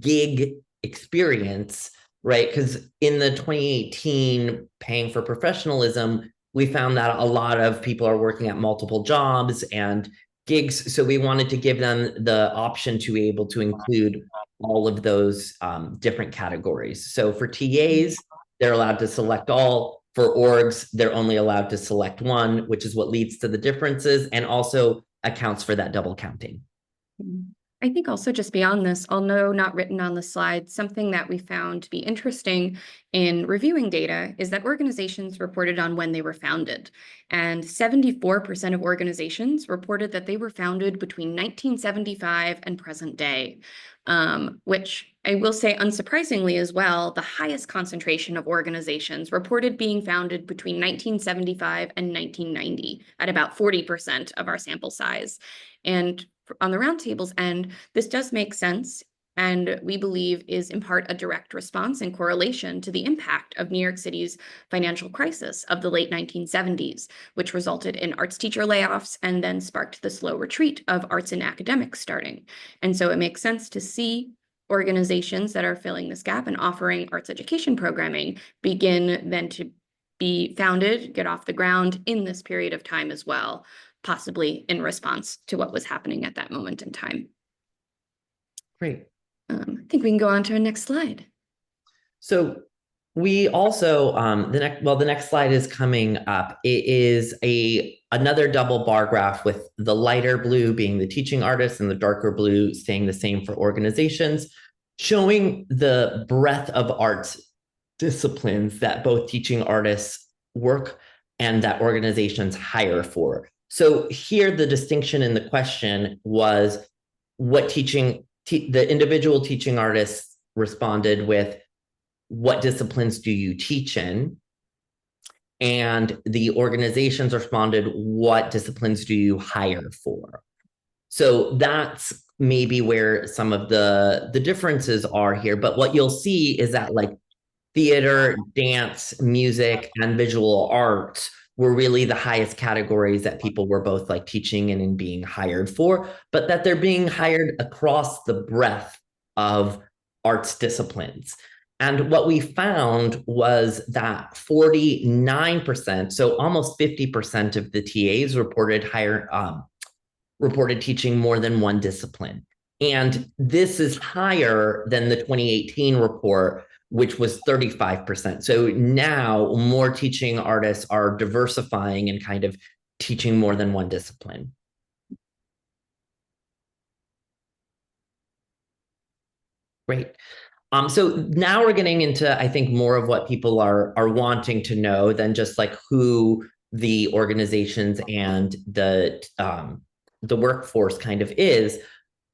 gig experience, right? Because in the 2018 Paying for Professionalism, we found that a lot of people are working at multiple jobs and gigs. So we wanted to give them the option to be able to include all of those different categories. So for TAs, they're allowed to select all. For orgs, they're only allowed to select one, which is what leads to the differences and also accounts for that double counting. I think also just beyond this, although not written on the slide, something that we found to be interesting in reviewing data is that organizations reported on when they were founded. And 74% of organizations reported that they were founded between 1975 and present day, which I will say unsurprisingly as well, the highest concentration of organizations reported being founded between 1975 and 1990 at about 40% of our sample size. And on the Roundtable's end, this does make sense, and we believe is in part a direct response and correlation to the impact of New York City's financial crisis of the late 1970s, which resulted in arts teacher layoffs and then sparked the slow retreat of arts and academics starting. And so it makes sense to see organizations that are filling this gap and offering arts education programming begin then to be founded, get off the ground in this period of time as well, possibly in response to what was happening at that moment in time. Great. I think we can go on to our next slide. So we also, the next slide is coming up. It is another double bar graph with the lighter blue being the teaching artists and the darker blue staying the same for organizations, showing the breadth of arts disciplines that both teaching artists work and that organizations hire for. So here, the distinction in the question was what the individual teaching artists responded with, what disciplines do you teach in? And the organizations responded, what disciplines do you hire for? So that's maybe where some of the differences are here. But what you'll see is that like theater, dance, music, and visual arts were really the highest categories that people were both like teaching and being hired for, but that they're being hired across the breadth of arts disciplines. And what we found was that 49%, so almost 50% of the TAs reported teaching more than one discipline. And this is higher than the 2018 report, which was 35%. So now more teaching artists are diversifying and kind of teaching more than one discipline. Great. So now we're getting into, I think, more of what people are wanting to know than just like who the organizations and the workforce kind of is.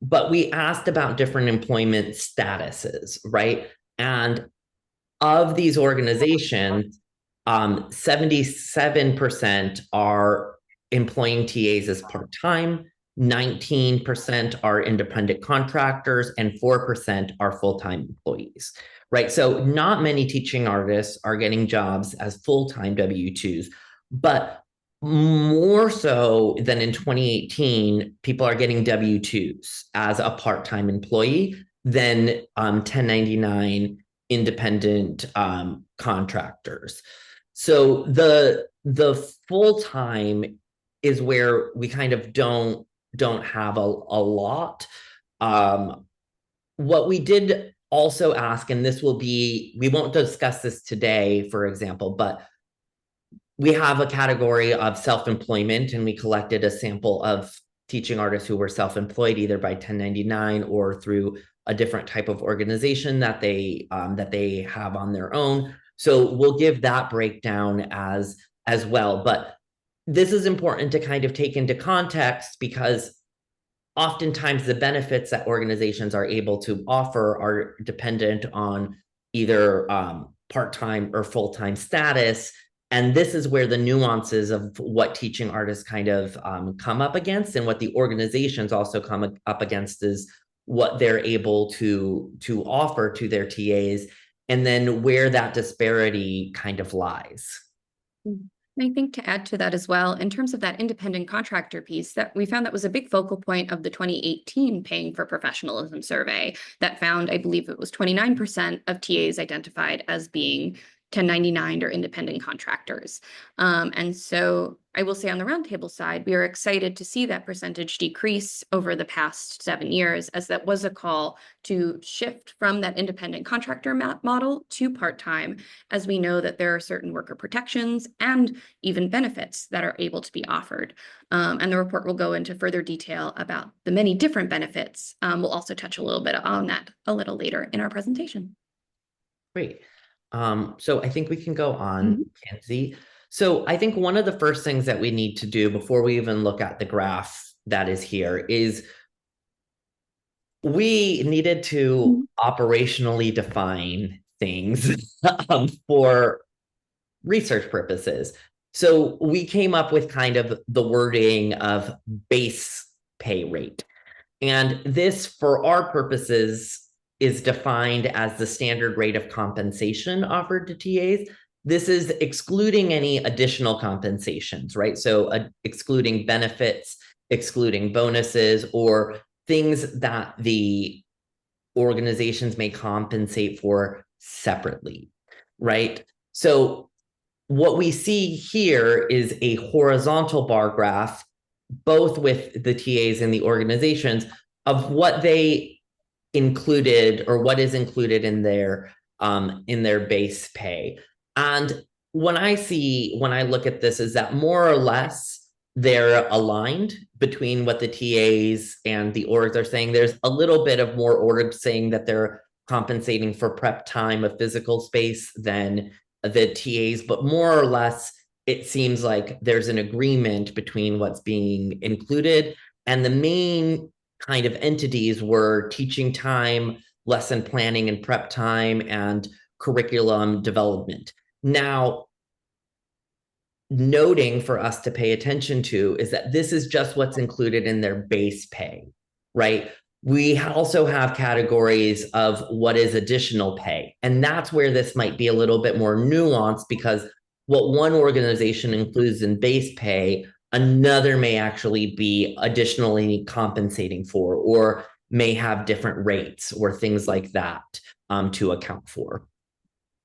But we asked about different employment statuses, right? And of these organizations, 77% are employing TAs as part-time, 19% are independent contractors, and 4% are full-time employees, right? So not many teaching artists are getting jobs as full-time W-2s, but more so than in 2018, people are getting W-2s as a part-time employee than 1099 independent contractors. So the full-time is where we kind of don't have a lot. What we did also ask, and this will be, we won't discuss this today, for example, but we have a category of self-employment, and we collected a sample of teaching artists who were self-employed either by 1099 or through a different type of organization that they have on their own. So we'll give that breakdown as well. But this is important to kind of take into context because oftentimes the benefits that organizations are able to offer are dependent on either part-time or full-time status. And this is where the nuances of what teaching artists kind of come up against, and what the organizations also come up against is what they're able to offer to their TAs, and then where that disparity kind of lies. I think to add to that as well, in terms of that independent contractor piece, that we found that was a big focal point of the 2018 Paying for Professionalism survey that found, I believe it was 29% of TAs identified as being 1099 or independent contractors. And so I will say on the Roundtable side, we are excited to see that percentage decrease over the past 7 years, as that was a call to shift from that independent contractor model to part-time, as we know that there are certain worker protections and even benefits that are able to be offered. And the report will go into further detail about the many different benefits. We'll also touch a little bit on that a little later in our presentation. Great. So I think we can go on, Kenzie. So I think one of the first things that we need to do before we even look at the graph that is here is we needed to operationally define things for research purposes. So we came up with kind of the wording of base pay rate. And this, for our purposes, is defined as the standard rate of compensation offered to TAs. This is excluding any additional compensations, right? So excluding benefits, excluding bonuses, or things that the organizations may compensate for separately, right? So what we see here is a horizontal bar graph, both with the TAs and the organizations, of what they included or what is included in their base pay. And when I look at this, is that more or less they're aligned between what the TAs and the orgs are saying. There's a little bit of more orgs saying that they're compensating for prep time of physical space than the TAs, but more or less it seems like there's an agreement between what's being included. And the main kind of entities were teaching time, lesson planning and prep time and curriculum development. Now, noting for us to pay attention to is that this is just what's included in their base pay, right? We also have categories of what is additional pay. And that's where this might be a little bit more nuanced, because what one organization includes in base pay, another may actually be additionally compensating for, or may have different rates or things like that to account for.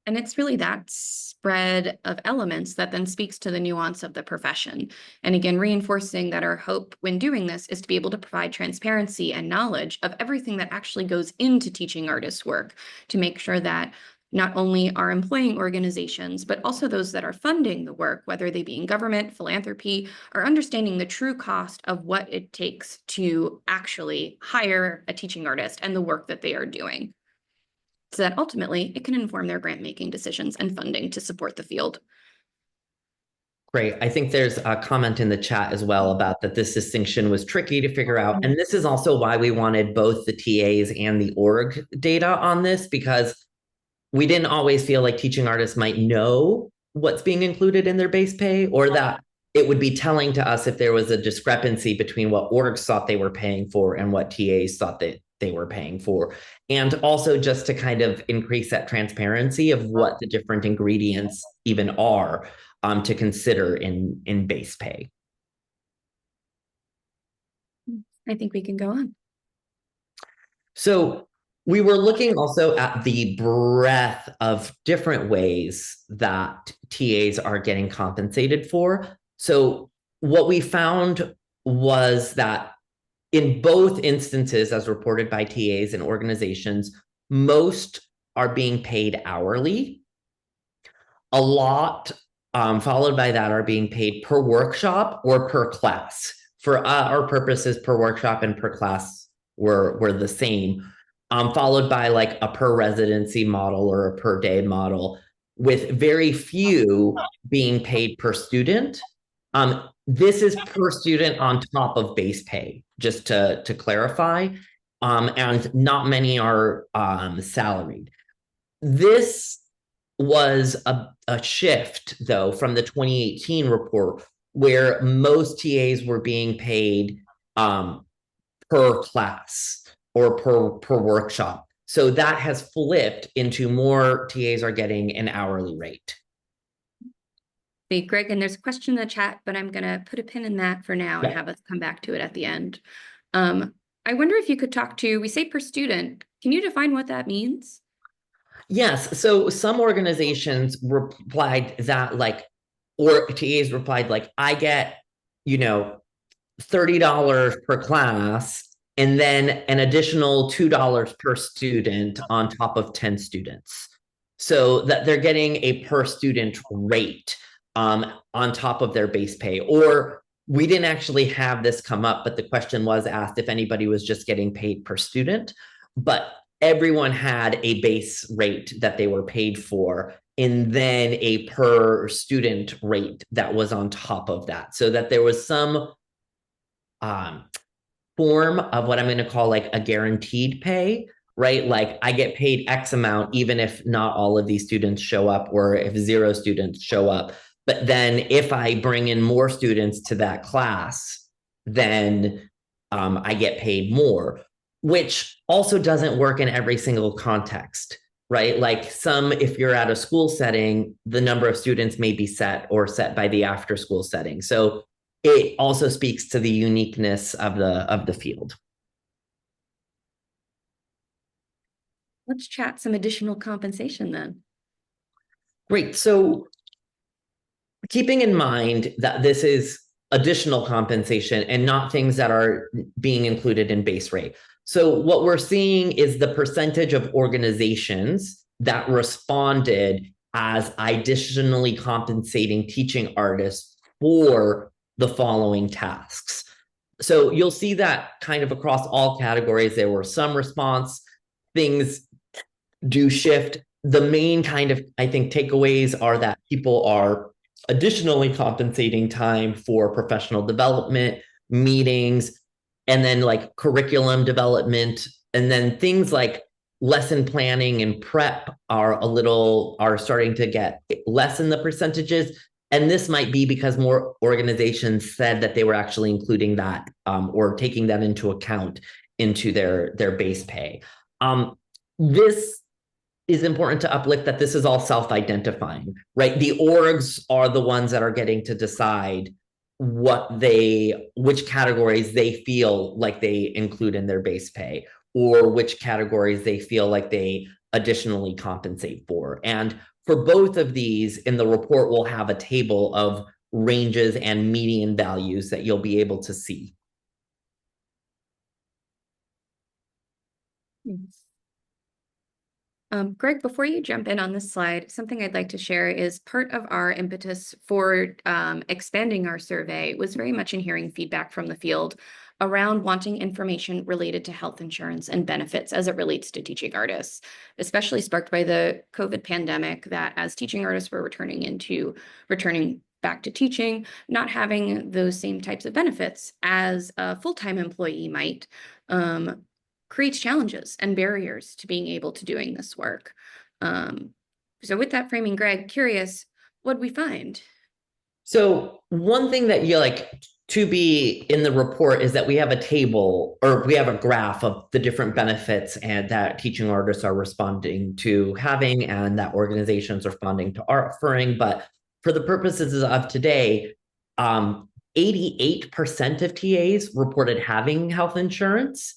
And it's really that spread of elements that then speaks to the nuance of the profession. And again, reinforcing that our hope when doing this is to be able to provide transparency and knowledge of everything that actually goes into teaching artists work, to make sure that not only our employing organizations, but also those that are funding the work, whether they be in government, philanthropy, are understanding the true cost of what it takes to actually hire a teaching artist and the work that they are doing, so that ultimately it can inform their grant-making decisions and funding to support the field. Great. I think there's a comment in the chat as well about that this distinction was tricky to figure out. And this is also why we wanted both the TAs and the org data on this, because we didn't always feel like teaching artists might know what's being included in their base pay, or that it would be telling to us if there was a discrepancy between what orgs thought they were paying for and what TAs thought that they were paying for. And also just to kind of increase that transparency of what the different ingredients even are to consider in base pay. I think we can go on. So we were looking also at the breadth of different ways that TAs are getting compensated for. So what we found was that in both instances, as reported by TAs and organizations, most are being paid hourly. A lot, followed by that, are being paid per workshop or per class. For our purposes, per workshop and per class were the same. Followed by like a per residency model or a per day model, with very few being paid per student. This is per student on top of base pay, just to clarify, and not many are salaried. This was a shift, though, from the 2018 report, where most TAs were being paid per class or per workshop. So that has flipped into more TAs are getting an hourly rate. Hey, Greg, and there's a question in the chat, but I'm going to put a pin in that for now and have us come back to it at the end. I wonder if you could talk to, we say per student, can you define what that means? Yes, so some organizations replied that or TAs replied I get, $30 per class, and then an additional $2 per student on top of 10 students. So that they're getting a per student rate on top of their base pay. Or we didn't actually have this come up, but the question was asked if anybody was just getting paid per student. But everyone had a base rate that they were paid for, and then a per student rate that was on top of that, so that there was some form of what I'm going to call a guaranteed pay, right? I get paid X amount, even if not all of these students show up, or if 0 students show up. But then if I bring in more students to that class, then I get paid more, which also doesn't work in every single context, right? If you're at a school setting, the number of students may be set by the after school setting. So it also speaks to the uniqueness of the field. Let's chat some additional compensation then. Great. So keeping in mind that this is additional compensation and not things that are being included in base rate. So what we're seeing is the percentage of organizations that responded as additionally compensating teaching artists for the following tasks. So you'll see that kind of across all categories, there were some response, things do shift. The main kind of, I think, takeaways are that people are additionally compensating time for professional development, meetings, and then curriculum development, and then things like lesson planning and prep are starting to get less in the percentages. And this might be because more organizations said that they were actually including that or taking that into account into their base pay. This is important to uplift that this is all self-identifying, right? The orgs are the ones that are getting to decide which categories they feel like they include in their base pay, or which categories they feel like they additionally compensate for. And for both of these, in the report, we'll have a table of ranges and median values that you'll be able to see. Greg, before you jump in on this slide, something I'd like to share is part of our impetus for expanding our survey was very much in hearing feedback from the field around wanting information related to health insurance and benefits as it relates to teaching artists, especially sparked by the COVID pandemic, that as teaching artists were returning back to teaching, not having those same types of benefits as a full-time employee might, creates challenges and barriers to being able to doing this work. So with that framing, Greg, curious, what'd we find? So one thing that you like to be in the report is that we have a table, or we have a graph of the different benefits and that teaching artists are responding to having and that organizations are responding to offering. But for the purposes of today, 88% of TAs reported having health insurance,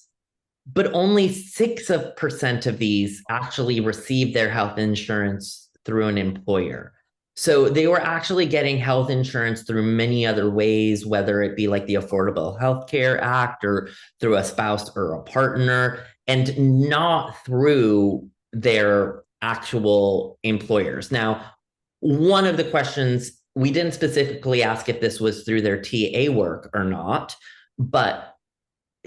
but only 6% of these actually received their health insurance through an employer. So they were actually getting health insurance through many other ways, whether it be like the Affordable Health Care Act or through a spouse or a partner, and not through their actual employers. Now, one of the questions, we didn't specifically ask if this was through their TA work or not, but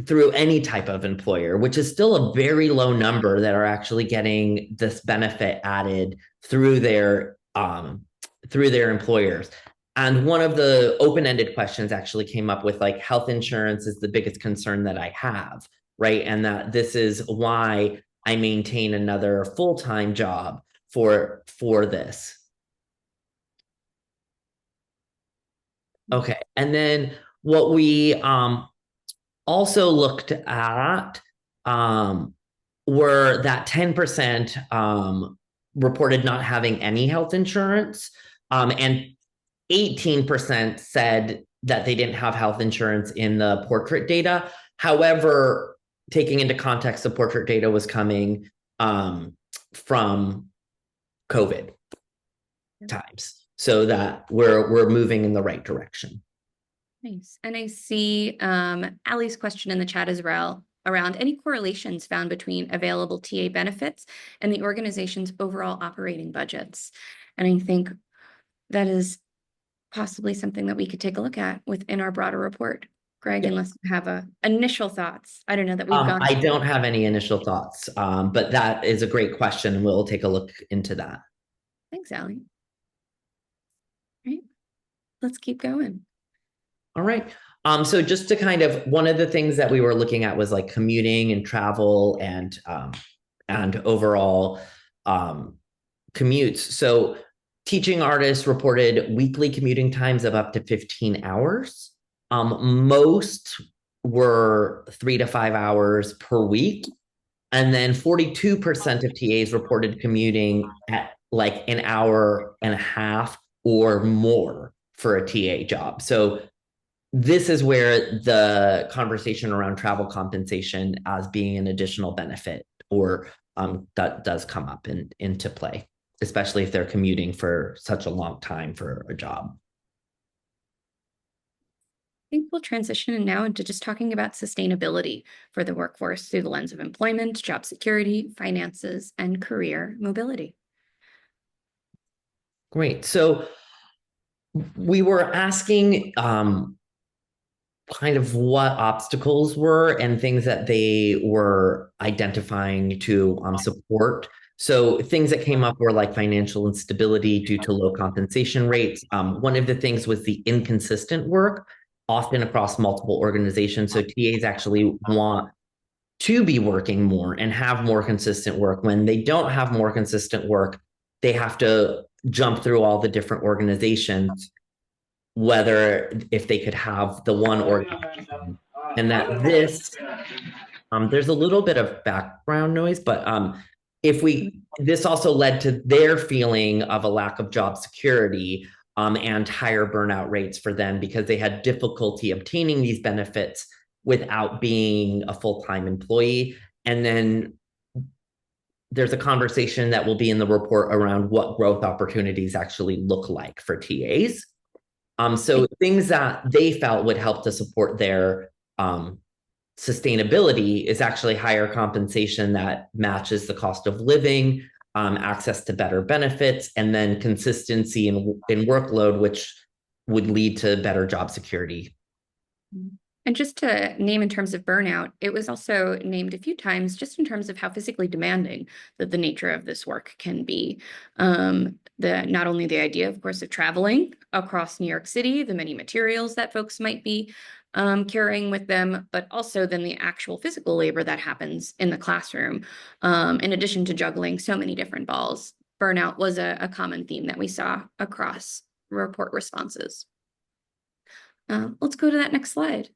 through any type of employer, which is still a very low number that are actually getting this benefit added through their employers. And one of the open-ended questions actually came up with like, health insurance is the biggest concern that I have, right? And that this is why I maintain another full-time job for this. Okay, and then what we also looked at were that 10% reported not having any health insurance, and 18% said that they didn't have health insurance in the portrait data. However, taking into context, the portrait data was coming from COVID times, so that we're moving in the right direction. Nice. And I see Allie's question in the chat as well around any correlations found between available TA benefits and the organization's overall operating budgets. And I think that is possibly something that we could take a look at within our broader report. Greg, yeah. Unless you have initial thoughts. I don't know that we've gone. I don't have any initial thoughts, but that is a great question. We'll take a look into that. Thanks, Allie. All right, let's keep going. All right. So just to kind of, one of the things that we were looking at was like commuting and travel and overall commutes. So teaching artists reported weekly commuting times of up to 15 hours. Most were 3 to 5 hours per week. And then 42% of TAs reported commuting at like an hour and a half or more for a TA job. So this is where the conversation around travel compensation as being an additional benefit or that does come up into play, especially if they're commuting for such a long time for a job. I think we'll transition now into just talking about sustainability for the workforce through the lens of employment, job security, finances, and career mobility. Great. So we were asking kind of what obstacles were and things that they were identifying to support. So things that came up were like financial instability due to low compensation rates. One of the things was the inconsistent work, often across multiple organizations. So TAs actually want to be working more and have more consistent work. When they don't have more consistent work, they have to jump through all the different organizations, whether if they could have the one organization. And that there's a little bit of background noise, but this also led to their feeling of a lack of job security, and higher burnout rates for them because they had difficulty obtaining these benefits without being a full-time employee. And then there's a conversation that will be in the report around what growth opportunities actually look like for TAs. So things that they felt would help to support their sustainability is actually higher compensation that matches the cost of living, access to better benefits, and then consistency in workload, which would lead to better job security. And just to name in terms of burnout, it was also named a few times just in terms of how physically demanding that the nature of this work can be. Not only the idea, of course, of traveling across New York City, the many materials that folks might be carrying with them, but also then the actual physical labor that happens in the classroom. In addition to juggling so many different balls, burnout was a common theme that we saw across report responses. Let's go to that next slide.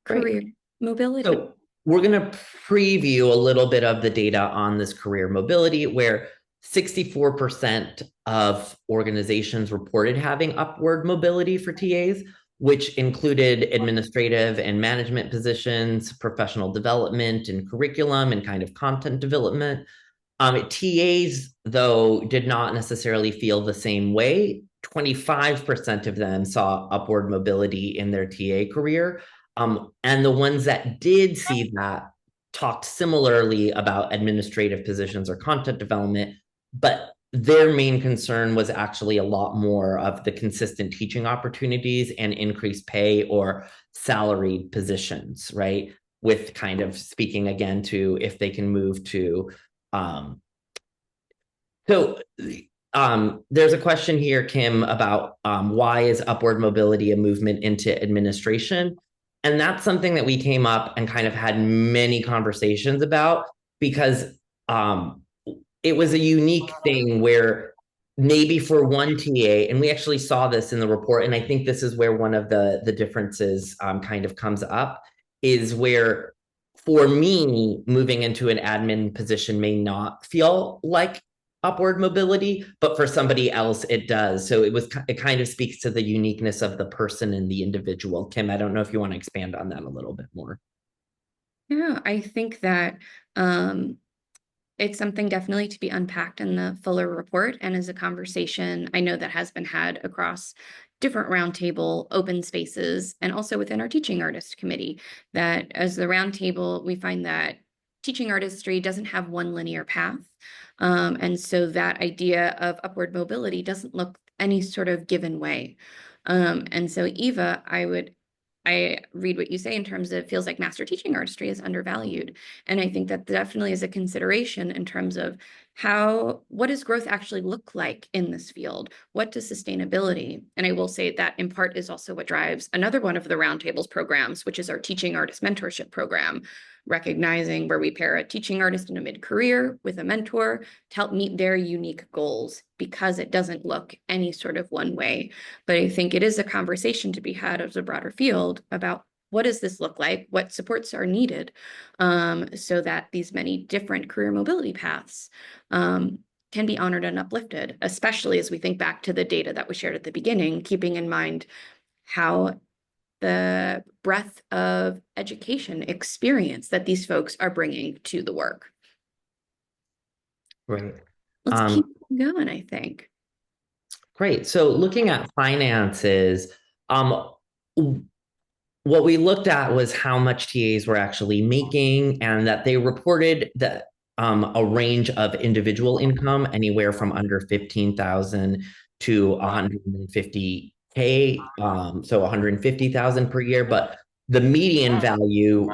Career mobility. So we're going to preview a little bit of the data on this career mobility, where 64% of organizations reported having upward mobility for TAs, which included administrative and management positions, professional development and curriculum, and kind of content development. TAs, though, did not necessarily feel the same way. 25% of them saw upward mobility in their TA career. And the ones that did see that talked similarly about administrative positions or content development, but their main concern was actually a lot more of the consistent teaching opportunities and increased pay or salaried positions, right? With kind of speaking again to if they can move to, there's a question here, Kim, about why is upward mobility a movement into administration? And that's something that we came up and kind of had many conversations about, because it was a unique thing where maybe for one TA, and we actually saw this in the report, and I think this is where one of the differences kind of comes up, is where for me, moving into an admin position may not feel like upward mobility, but for somebody else it does. So it kind of speaks to the uniqueness of the person and the individual. Kim, I don't know if you want to expand on that a little bit more. Yeah, I think that it's something definitely to be unpacked in the fuller report, and as a conversation I know that has been had across different roundtable open spaces and also within our teaching artist committee, that as the roundtable we find that teaching artistry doesn't have one linear path. And so that idea of upward mobility doesn't look any sort of given way. And so Eva, I read what you say in terms of it feels like master teaching artistry is undervalued. And I think that definitely is a consideration in terms of what does growth actually look like in this field? What does sustainability? And I will say that in part is also what drives another one of the Roundtables programs, which is our teaching artist mentorship program, recognizing where we pair a teaching artist in a mid-career with a mentor to help meet their unique goals, because it doesn't look any sort of one way. But I think it is a conversation to be had as a broader field about what does this look like, what supports are needed, so that these many different career mobility paths can be honored and uplifted, especially as we think back to the data that was shared at the beginning, keeping in mind how the breadth of education experience that these folks are bringing to the work. Right. Let's keep going, I think. Great. So looking at finances, what we looked at was how much TAs were actually making, and that they reported that a range of individual income anywhere from under 15,000 to 150K, so 150,000 per year. But the median value,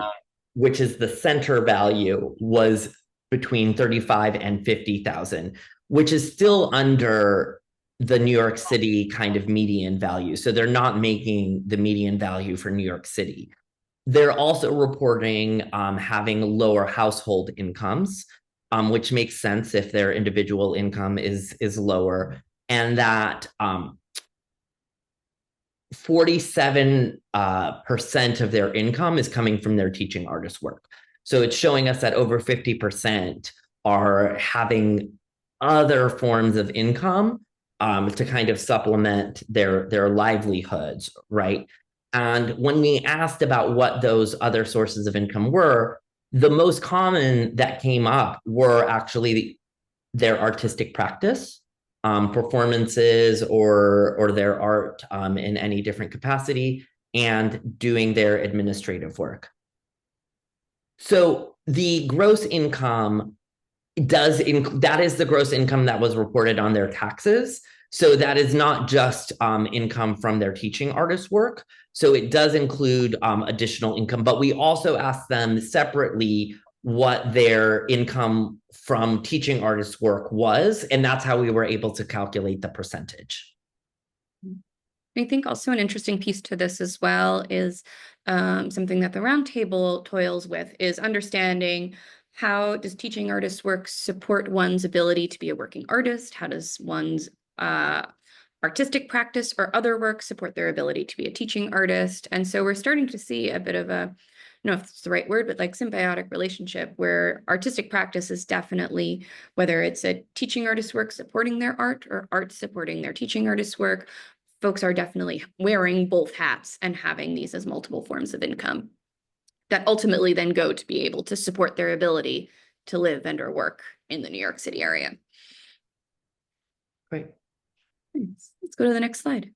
which is the center value, was between 35 and 50,000, which is still under the New York City kind of median value. So they're not making the median value for New York City. they're also reporting having lower household incomes, which makes sense if their individual income is lower, and that 47% of their income is coming from their teaching artist work. So it's showing us that over 50% are having other forms of income to kind of supplement their livelihoods, right? And when we asked about what those other sources of income were, the most common that came up were actually their artistic practice, performances or their art in any different capacity, and doing their administrative work. So the gross income that is the gross income that was reported on their taxes. So that is not just income from their teaching artist work. So it does include additional income, but we also asked them separately what their income from teaching artist work was, and that's how we were able to calculate the percentage. I think also an interesting piece to this as well is something that the Roundtable toils with is understanding how does teaching artist work support one's ability to be a working artist? How does one's artistic practice or other work support their ability to be a teaching artist? And so we're starting to see a bit of a, I don't know if it's the right word, but like symbiotic relationship where artistic practice is definitely, whether it's a teaching artist work supporting their art or art supporting their teaching artist work, folks are definitely wearing both hats and having these as multiple forms of income that ultimately then go to be able to support their ability to live and or work in the New York City area. Great. Let's go to the next slide.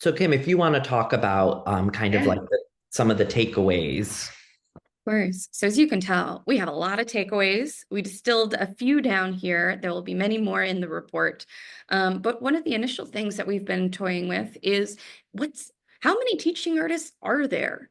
So Kim, if you want to talk about kind of like some of the takeaways. Of course. So as you can tell, we have a lot of takeaways. We distilled a few down here. There will be many more in the report. But one of the initial things that we've been toying with is how many teaching artists are there?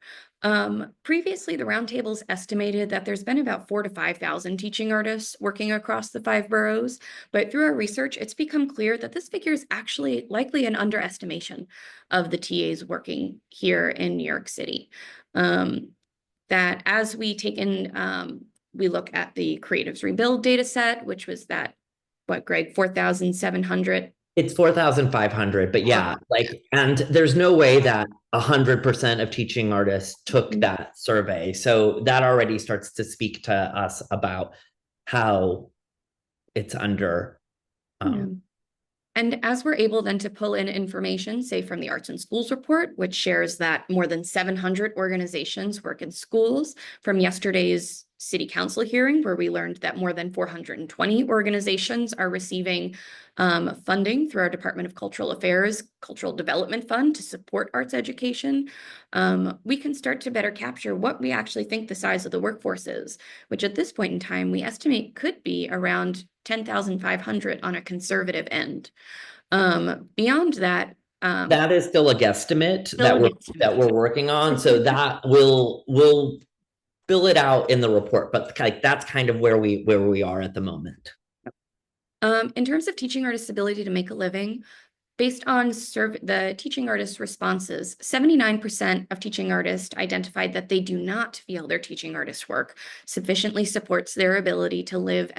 Previously, the Roundtables estimated that there's been about 4,000 to 5,000 teaching artists working across the 5 boroughs. But through our research, it's become clear that this figure is actually likely an underestimation of the TAs working here in New York City. That as we take in, we look at the Creatives Rebuild data set, which was that, what, Greg, 4,700? It's 4,500, but yeah, like, and there's no way that 100% of teaching artists took that survey. So that already starts to speak to us about how it's under. And as we're able then to pull in information, say from the Arts and Schools report, which shares that more than 700 organizations work in schools, from yesterday's City Council hearing, where we learned that more than 420 organizations are receiving funding through our Department of Cultural Affairs Cultural Development Fund to support arts education, we can start to better capture what we actually think the size of the workforce is, which at this point in time, we estimate could be around 10,500 on a conservative end. Beyond that, that is still a guesstimate that we're working on. So that will fill it out in the report, but like that's kind of where we are at the moment. In terms of teaching artists' ability to make a living, based on the teaching artists' responses, 79% of teaching artists identified that they do not feel their teaching artist work sufficiently supports their ability to live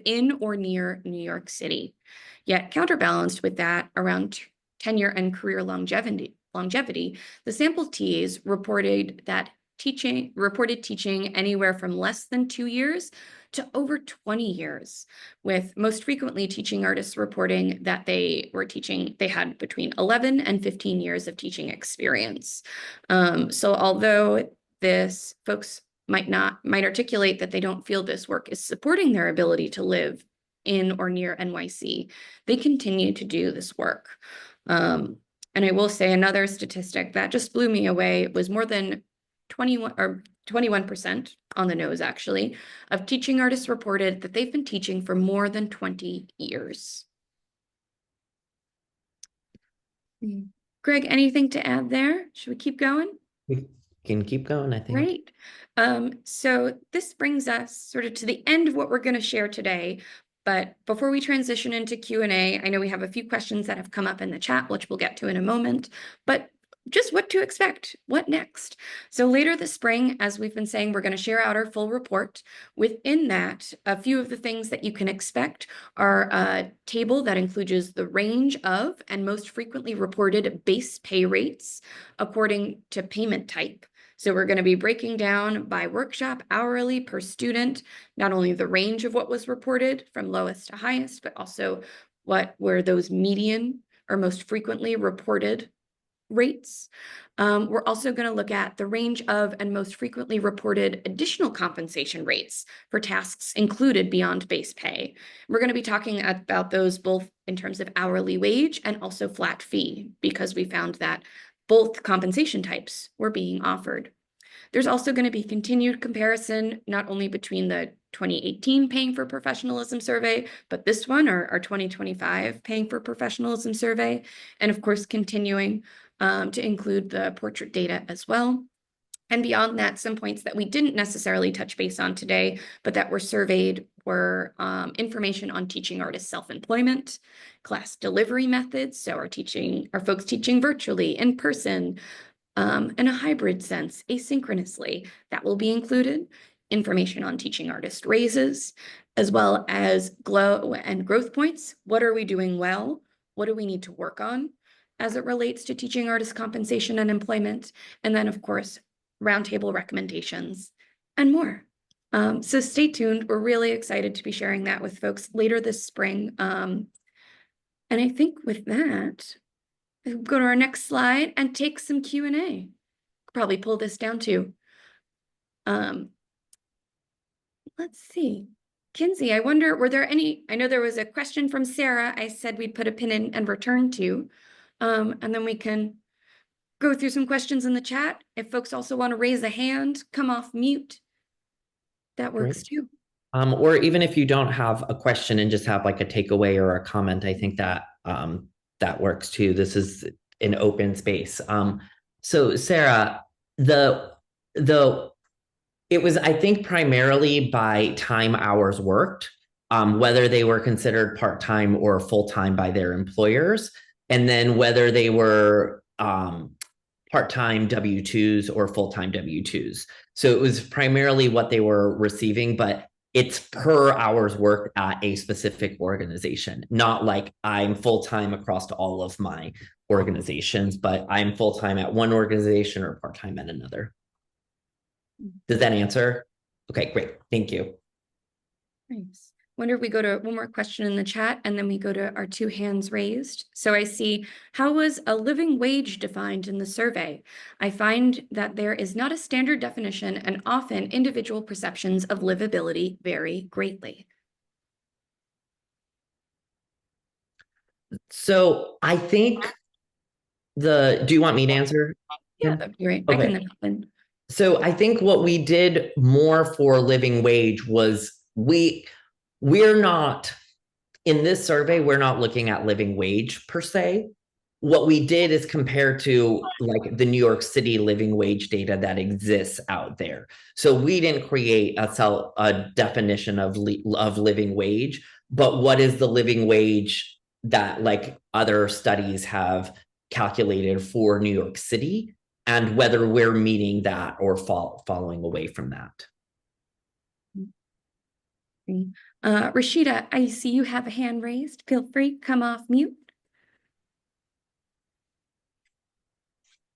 in or near New York City. Yet counterbalanced with that, around tenure and career longevity, the sample TAs reported teaching anywhere from less than 2 years to over 20 years, with most frequently teaching artists reporting that they had between 11 and 15 years of teaching experience. So although folks might articulate that they don't feel this work is supporting their ability to live in or near NYC, they continue to do this work. And I will say another statistic that just blew me away was more than 21% on the nose, actually, of teaching artists reported that they've been teaching for more than 20 years. Greg, anything to add there? Should we keep going? We can keep going, I think. Great. So this brings us sort of to the end of what we're going to share today. But before we transition into Q&A, I know we have a few questions that have come up in the chat, which we'll get to in a moment. But just what to expect, what next. So later this spring, as we've been saying, we're going to share out our full report. Within that, a few of the things that you can expect are a table that includes the range of and most frequently reported base pay rates according to payment type. So we're going to be breaking down by workshop, hourly, per student, not only the range of what was reported from lowest to highest, but also what were those median or most frequently reported rates. We're also going to look at the range of and most frequently reported additional compensation rates for tasks included beyond base pay. We're going to be talking about those both in terms of hourly wage and also flat fee, because we found that both compensation types were being offered. There's also going to be continued comparison, not only between the 2018 Paying for Professionalism survey, but this one, our 2025 Paying for Professionalism survey, and of course, continuing to include the portrait data as well. And beyond that, some points that we didn't necessarily touch base on today, but that were surveyed were information on teaching artists self-employment, class delivery methods, so are folks teaching virtually, in person, in a hybrid sense, asynchronously, that will be included. Information on teaching artist raises, as well as glow and growth points. What are we doing well? What do we need to work on as it relates to teaching artist compensation and employment? And then, of course, roundtable recommendations and more. So stay tuned. We're really excited to be sharing that with folks later this spring. And I think with that, we'll go to our next slide and take some Q&A. Probably pull this down too. Let's see. Kinsey, I wonder, were there any, I know there was a question from Sarah. I said we'd put a pin in and return to, and then we can go through some questions in the chat. If folks also want to raise a hand, come off mute, that works too. Or even if you don't have a question and just have like a takeaway or a comment, I think that that works too. This is an open space. So Sarah, it was, I think, primarily by time hours worked, whether they were considered part-time or full-time by their employers, and then whether they were part-time W-2s or full-time W-2s. So it was primarily what they were receiving, but it's per hours worked at a specific organization, not like I'm full-time across all of my organizations, but I'm full-time at one organization or part-time at another. Does that answer? Okay, great. Thank you. Thanks. Wonder if we go to one more question in the chat and then we go to our two hands raised. So I see, how was a living wage defined in the survey? I find that there is not a standard definition and often individual perceptions of livability vary greatly. So I think do you want me to answer? Yeah, that'd be great. Okay. I can then hop in. So I think what we did more for living wage was we're not, in this survey, we're not looking at living wage per se. What we did is compare to like the New York City living wage data that exists out there. So we didn't create a definition of living wage, but what is the living wage that like other studies have calculated for New York City, and whether we're meeting that or following away from that. Rashida, I see you have a hand raised. Feel free, come off mute.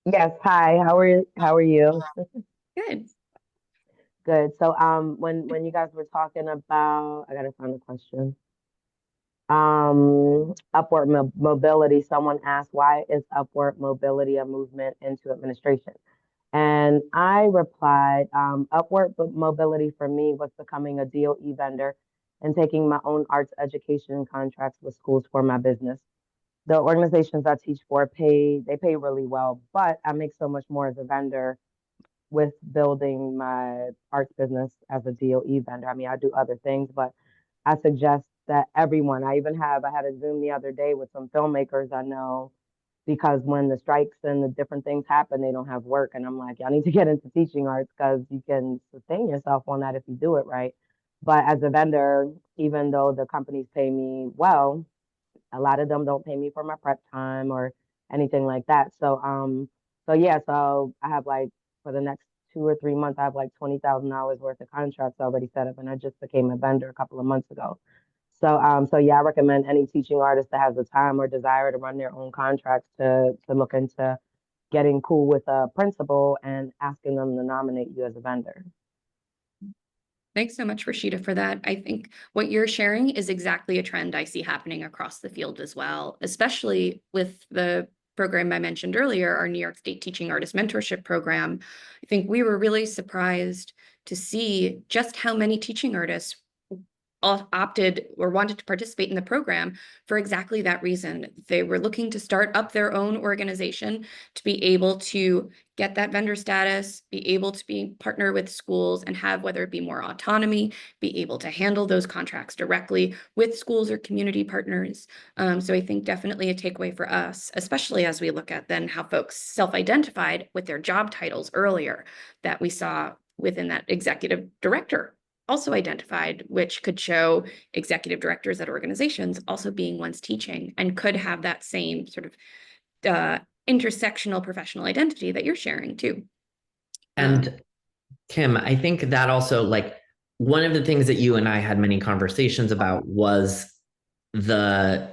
Yes, hi. How are you? Good. Good. So when you guys were talking about, I gotta find the question. Upward mobility, someone asked, why is upward mobility a movement into administration? And I replied, upward mobility for me was becoming a DOE vendor and taking my own arts education contracts with schools for my business. The organizations I teach for pay really well, but I make so much more as a vendor with building my arts business as a DOE vendor. I mean, I do other things, but I suggest that everyone, I had a Zoom the other day with some filmmakers I know, because when the strikes and the different things happen, they don't have work. And I'm like, y'all need to get into teaching arts because you can sustain yourself on that if you do it right. But as a vendor, even though the companies pay me well, a lot of them don't pay me for my prep time or anything like that. So So yeah, so I have like for the next 2 or 3 months, I have like $20,000 worth of contracts already set up, and I just became a vendor a couple of months ago. So yeah, I recommend any teaching artist that has the time or desire to run their own contracts to look into getting cool with a principal and asking them to nominate you as a vendor. Thanks so much, Rashida, for that. I think what you're sharing is exactly a trend I see happening across the field as well, especially with the program I mentioned earlier, our New York State Teaching Artist Mentorship Program. I think we were really surprised to see just how many teaching artists opted or wanted to participate in the program for exactly that reason. They were looking to start up their own organization to be able to get that vendor status, be able to be partner with schools and have, whether it be more autonomy, be able to handle those contracts directly with schools or community partners. So I think definitely a takeaway for us, especially as we look at then how folks self-identified with their job titles earlier, that we saw within that executive director also identified, which could show executive directors at organizations also being ones teaching and could have that same sort of intersectional professional identity that you're sharing too. And Kim, I think that also, like, one of the things that you and I had many conversations about was the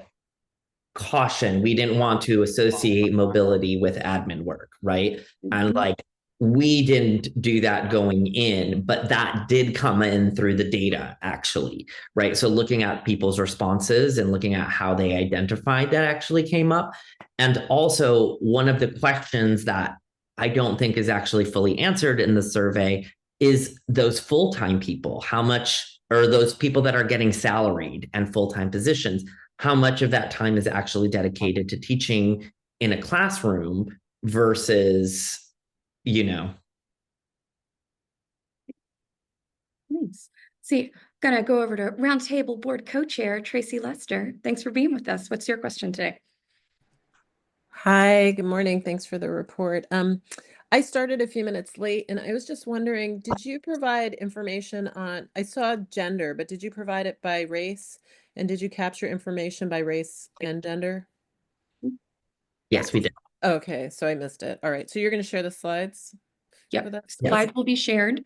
caution. We didn't want to associate mobility with admin work, right? And like, we didn't do that going in, but that did come in through the data, actually, right? So looking at people's responses and looking at how they identified that actually came up. And also, one of the questions that I don't think is actually fully answered in the survey is those full-time people. How much are those people that are getting salaried and full-time positions? How much of that time is actually dedicated to teaching in a classroom versus, you know? Thanks. See, gonna go over to Roundtable Board Co-Chair Tracy Lester. Thanks for being with us. What's your question today? Hi, good morning. Thanks for the report. I started a few minutes late and I was just wondering, did you provide information on, I saw gender, but did you provide it by race? And did you capture information by race and gender? Yes, we did. Okay, so I missed it. All right, so you're going to share the slides? Yep, slides will be shared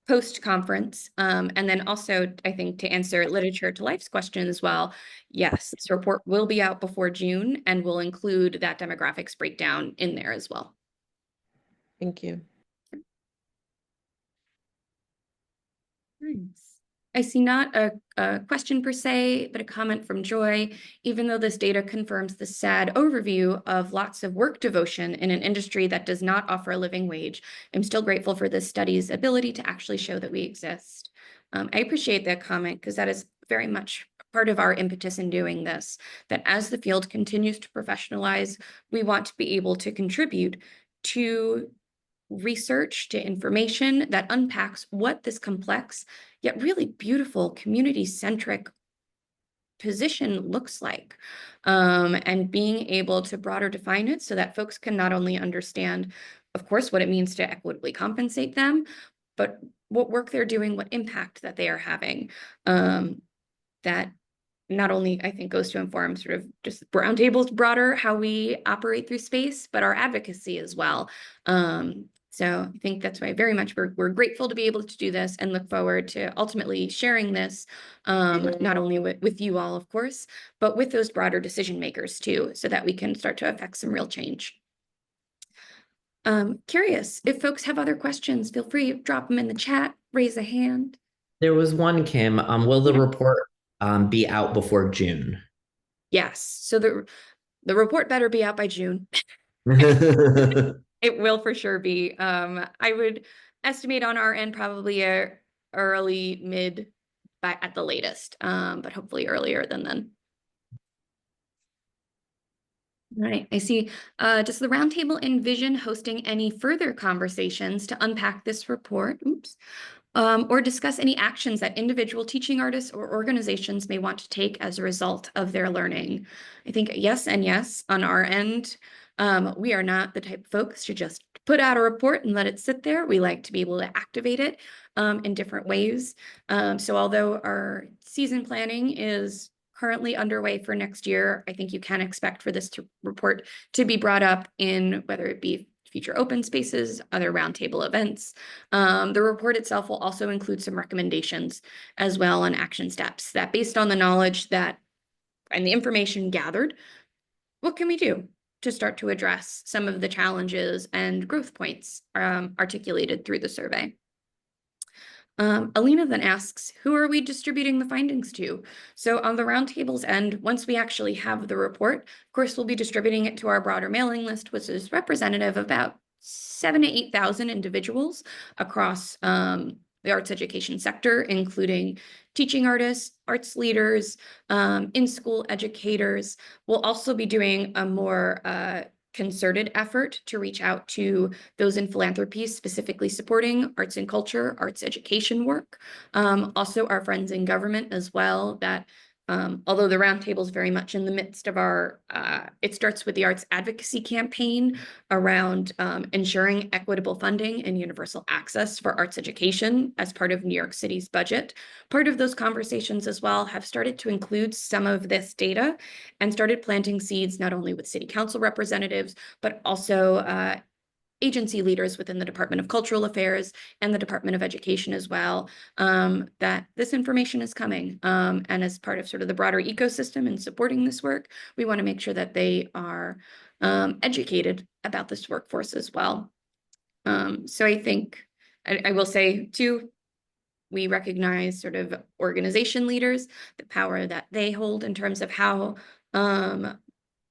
post-conference. And then also, I think to answer Literature to Life's question as well, yes, this report will be out before June and will include that demographics breakdown in there as well. Thank you. Nice. I see not a question per se, but a comment from Joy. Even though this data confirms the sad overview of lots of work devotion in an industry that does not offer a living wage, I'm still grateful for this study's ability to actually show that we exist. I appreciate that comment because that is very much part of our impetus in doing this, that as the field continues to professionalize, we want to be able to contribute to research, to information that unpacks what this complex yet really beautiful community-centric position looks like, and being able to broader define it so that folks can not only understand, of course, what it means to equitably compensate them, but what work they're doing, what impact that they are having, that not only I think goes to inform sort of just Roundtable's broader how we operate through space, but our advocacy as well. So I think that's why very much we're grateful to be able to do this and look forward to ultimately sharing this, not only with you all, of course, but with those broader decision makers too, so that we can start to affect some real change. Curious, if folks have other questions, feel free to drop them in the chat, raise a hand. There was one, Kim. Will the report be out before June? Yes. So the report better be out by June. It will for sure be. I would estimate on our end probably a early mid at the latest, but hopefully earlier than then. All right, I see. Does the Roundtable envision hosting any further conversations to unpack this report? Oops. Or discuss any actions that individual teaching artists or organizations may want to take as a result of their learning? I think yes and yes on our end. We are not the type of folks to just put out a report and let it sit there. We like to be able to activate it in different ways. So although our season planning is currently underway for next year. I think you can expect for this report to be brought up in whether it be future open spaces, other roundtable events. The report itself will also include some recommendations as well on action steps that, based on the knowledge that and the information gathered, what can we do to start to address some of the challenges and growth points articulated through the survey. Alina then asks, who are we distributing the findings to? So on the roundtable's end, once we actually have the report, of course, we'll be distributing it to our broader mailing list, which is representative of about 7,000 to 8,000 individuals across the arts education sector, including teaching artists, arts leaders, in-school educators. We'll also be doing a more concerted effort to reach out to those in philanthropy, specifically supporting arts and culture, arts education work. Also our friends in government as well, that although the roundtable is very much in the midst of our, it starts with the arts advocacy campaign around ensuring equitable funding and universal access for arts education as part of New York City's budget. Part of those conversations as well have started to include some of this data and started planting seeds not only with city council representatives, but also agency leaders within the Department of Cultural Affairs and the Department of Education as well, that this information is coming. And as part of sort of the broader ecosystem and supporting this work, we want to make sure that they are educated about this workforce as well. So I think I will say too, we recognize sort of organization leaders, the power that they hold in terms of how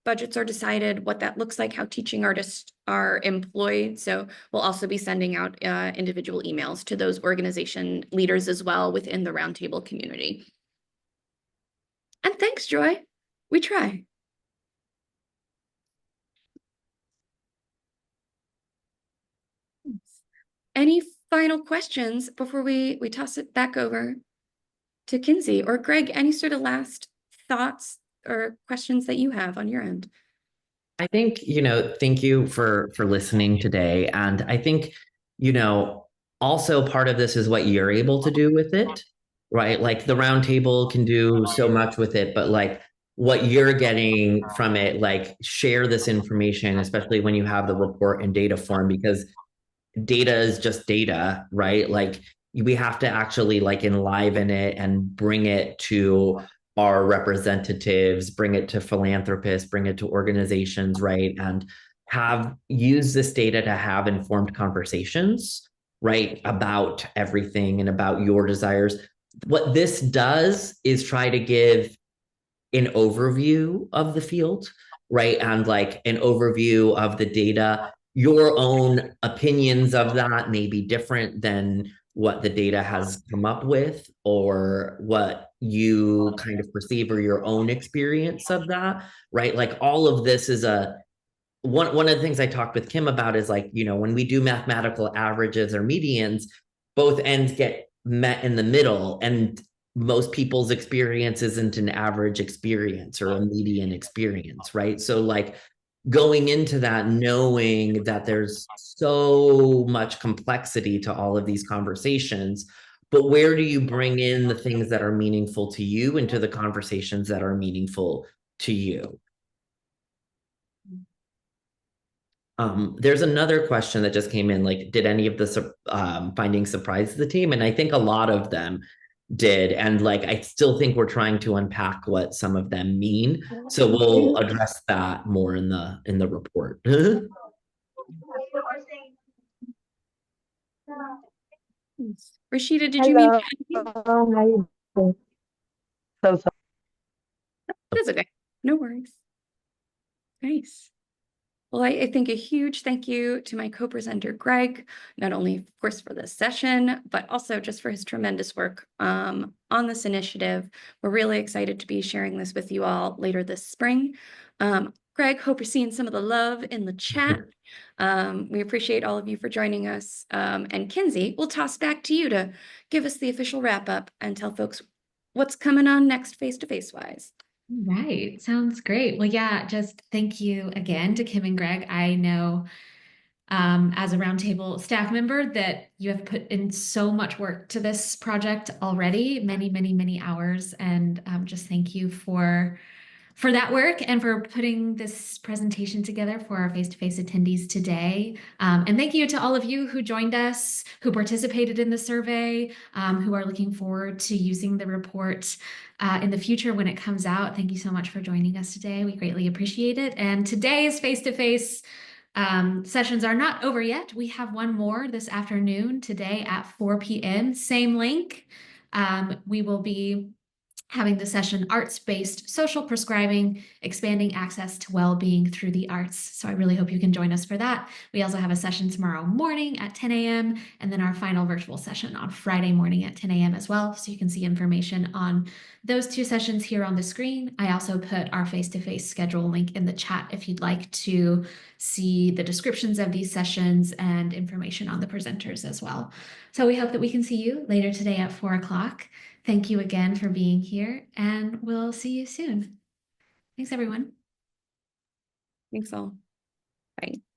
budgets are decided, what that looks like, how teaching artists are employed. So we'll also be sending out individual emails to those organization leaders as well within the roundtable community. And thanks, Joy. We try. Any final questions before we toss it back over to Kinsey or Greg? Any sort of last thoughts or questions that you have on your end? I think, thank you for listening today. And I think, also part of this is what you're able to do with it, right? Like the roundtable can do so much with it, but like what you're getting from it, like share this information, especially when you have the report in data form, because data is just data, right? Like we have to actually like enliven it and bring it to our representatives, bring it to philanthropists, bring it to organizations, right? And have use this data to have informed conversations, right? About everything and about your desires. What this does is try to give an overview of the field, right? And like an overview of the data. Your own opinions of that may be different than what the data has come up with or what you kind of perceive or your own experience of that, right? Like all of this is one of the things I talked with Kim about is like, when we do mathematical averages or medians, both ends get met in the middle, and most people's experience isn't an average experience or a median experience, right? So like going into that, knowing that there's so much complexity to all of these conversations, but where do you bring in the things that are meaningful to you into the conversations that are meaningful to you? There's another question that just came in, like, did any of the findings surprise the team? And I think a lot of them did. And like, I still think we're trying to unpack what some of them mean. So we'll address that more in the report. Rashida, did you mean? Hello, how you doing? So That's okay. No worries. Nice. Well, I think a huge thank you to my co-presenter, Greg, not only, of course, for this session, but also just for his tremendous work on this initiative. We're really excited to be sharing this with you all later this spring. Greg, hope you're seeing some of the love in the chat. We appreciate all of you for joining us. And Kinsey, we'll toss back to you to give us the official wrap up and tell folks what's coming on next face-to-face wise. Right. Sounds great. Well, yeah, just thank you again to Kim and Greg. I know as a Roundtable staff member that you have put in so much work to this project already, many, many, many hours. And just thank you for that work and for putting this presentation together for our face-to-face attendees today. And thank you to all of you who joined us, who participated in the survey, who are looking forward to using the report in the future when it comes out. Thank you so much for joining us today. We greatly appreciate it. And today's face-to-face sessions are not over yet. We have one more this afternoon today at 4 p.m. Same link. We will be having the session Arts-Based Social Prescribing, Expanding Access to Wellbeing Through the Arts. So I really hope you can join us for that. We also have a session tomorrow morning at 10 a.m. and then our final virtual session on Friday morning at 10 a.m. as well. So you can see information on those two sessions here on the screen. I also put our face-to-face schedule link in the chat if you'd like to see the descriptions of these sessions and information on the presenters as well. So we hope that we can see you later today at 4 o'clock. Thank you again for being here, and we'll see you soon. Thanks, everyone. Thanks all. Bye.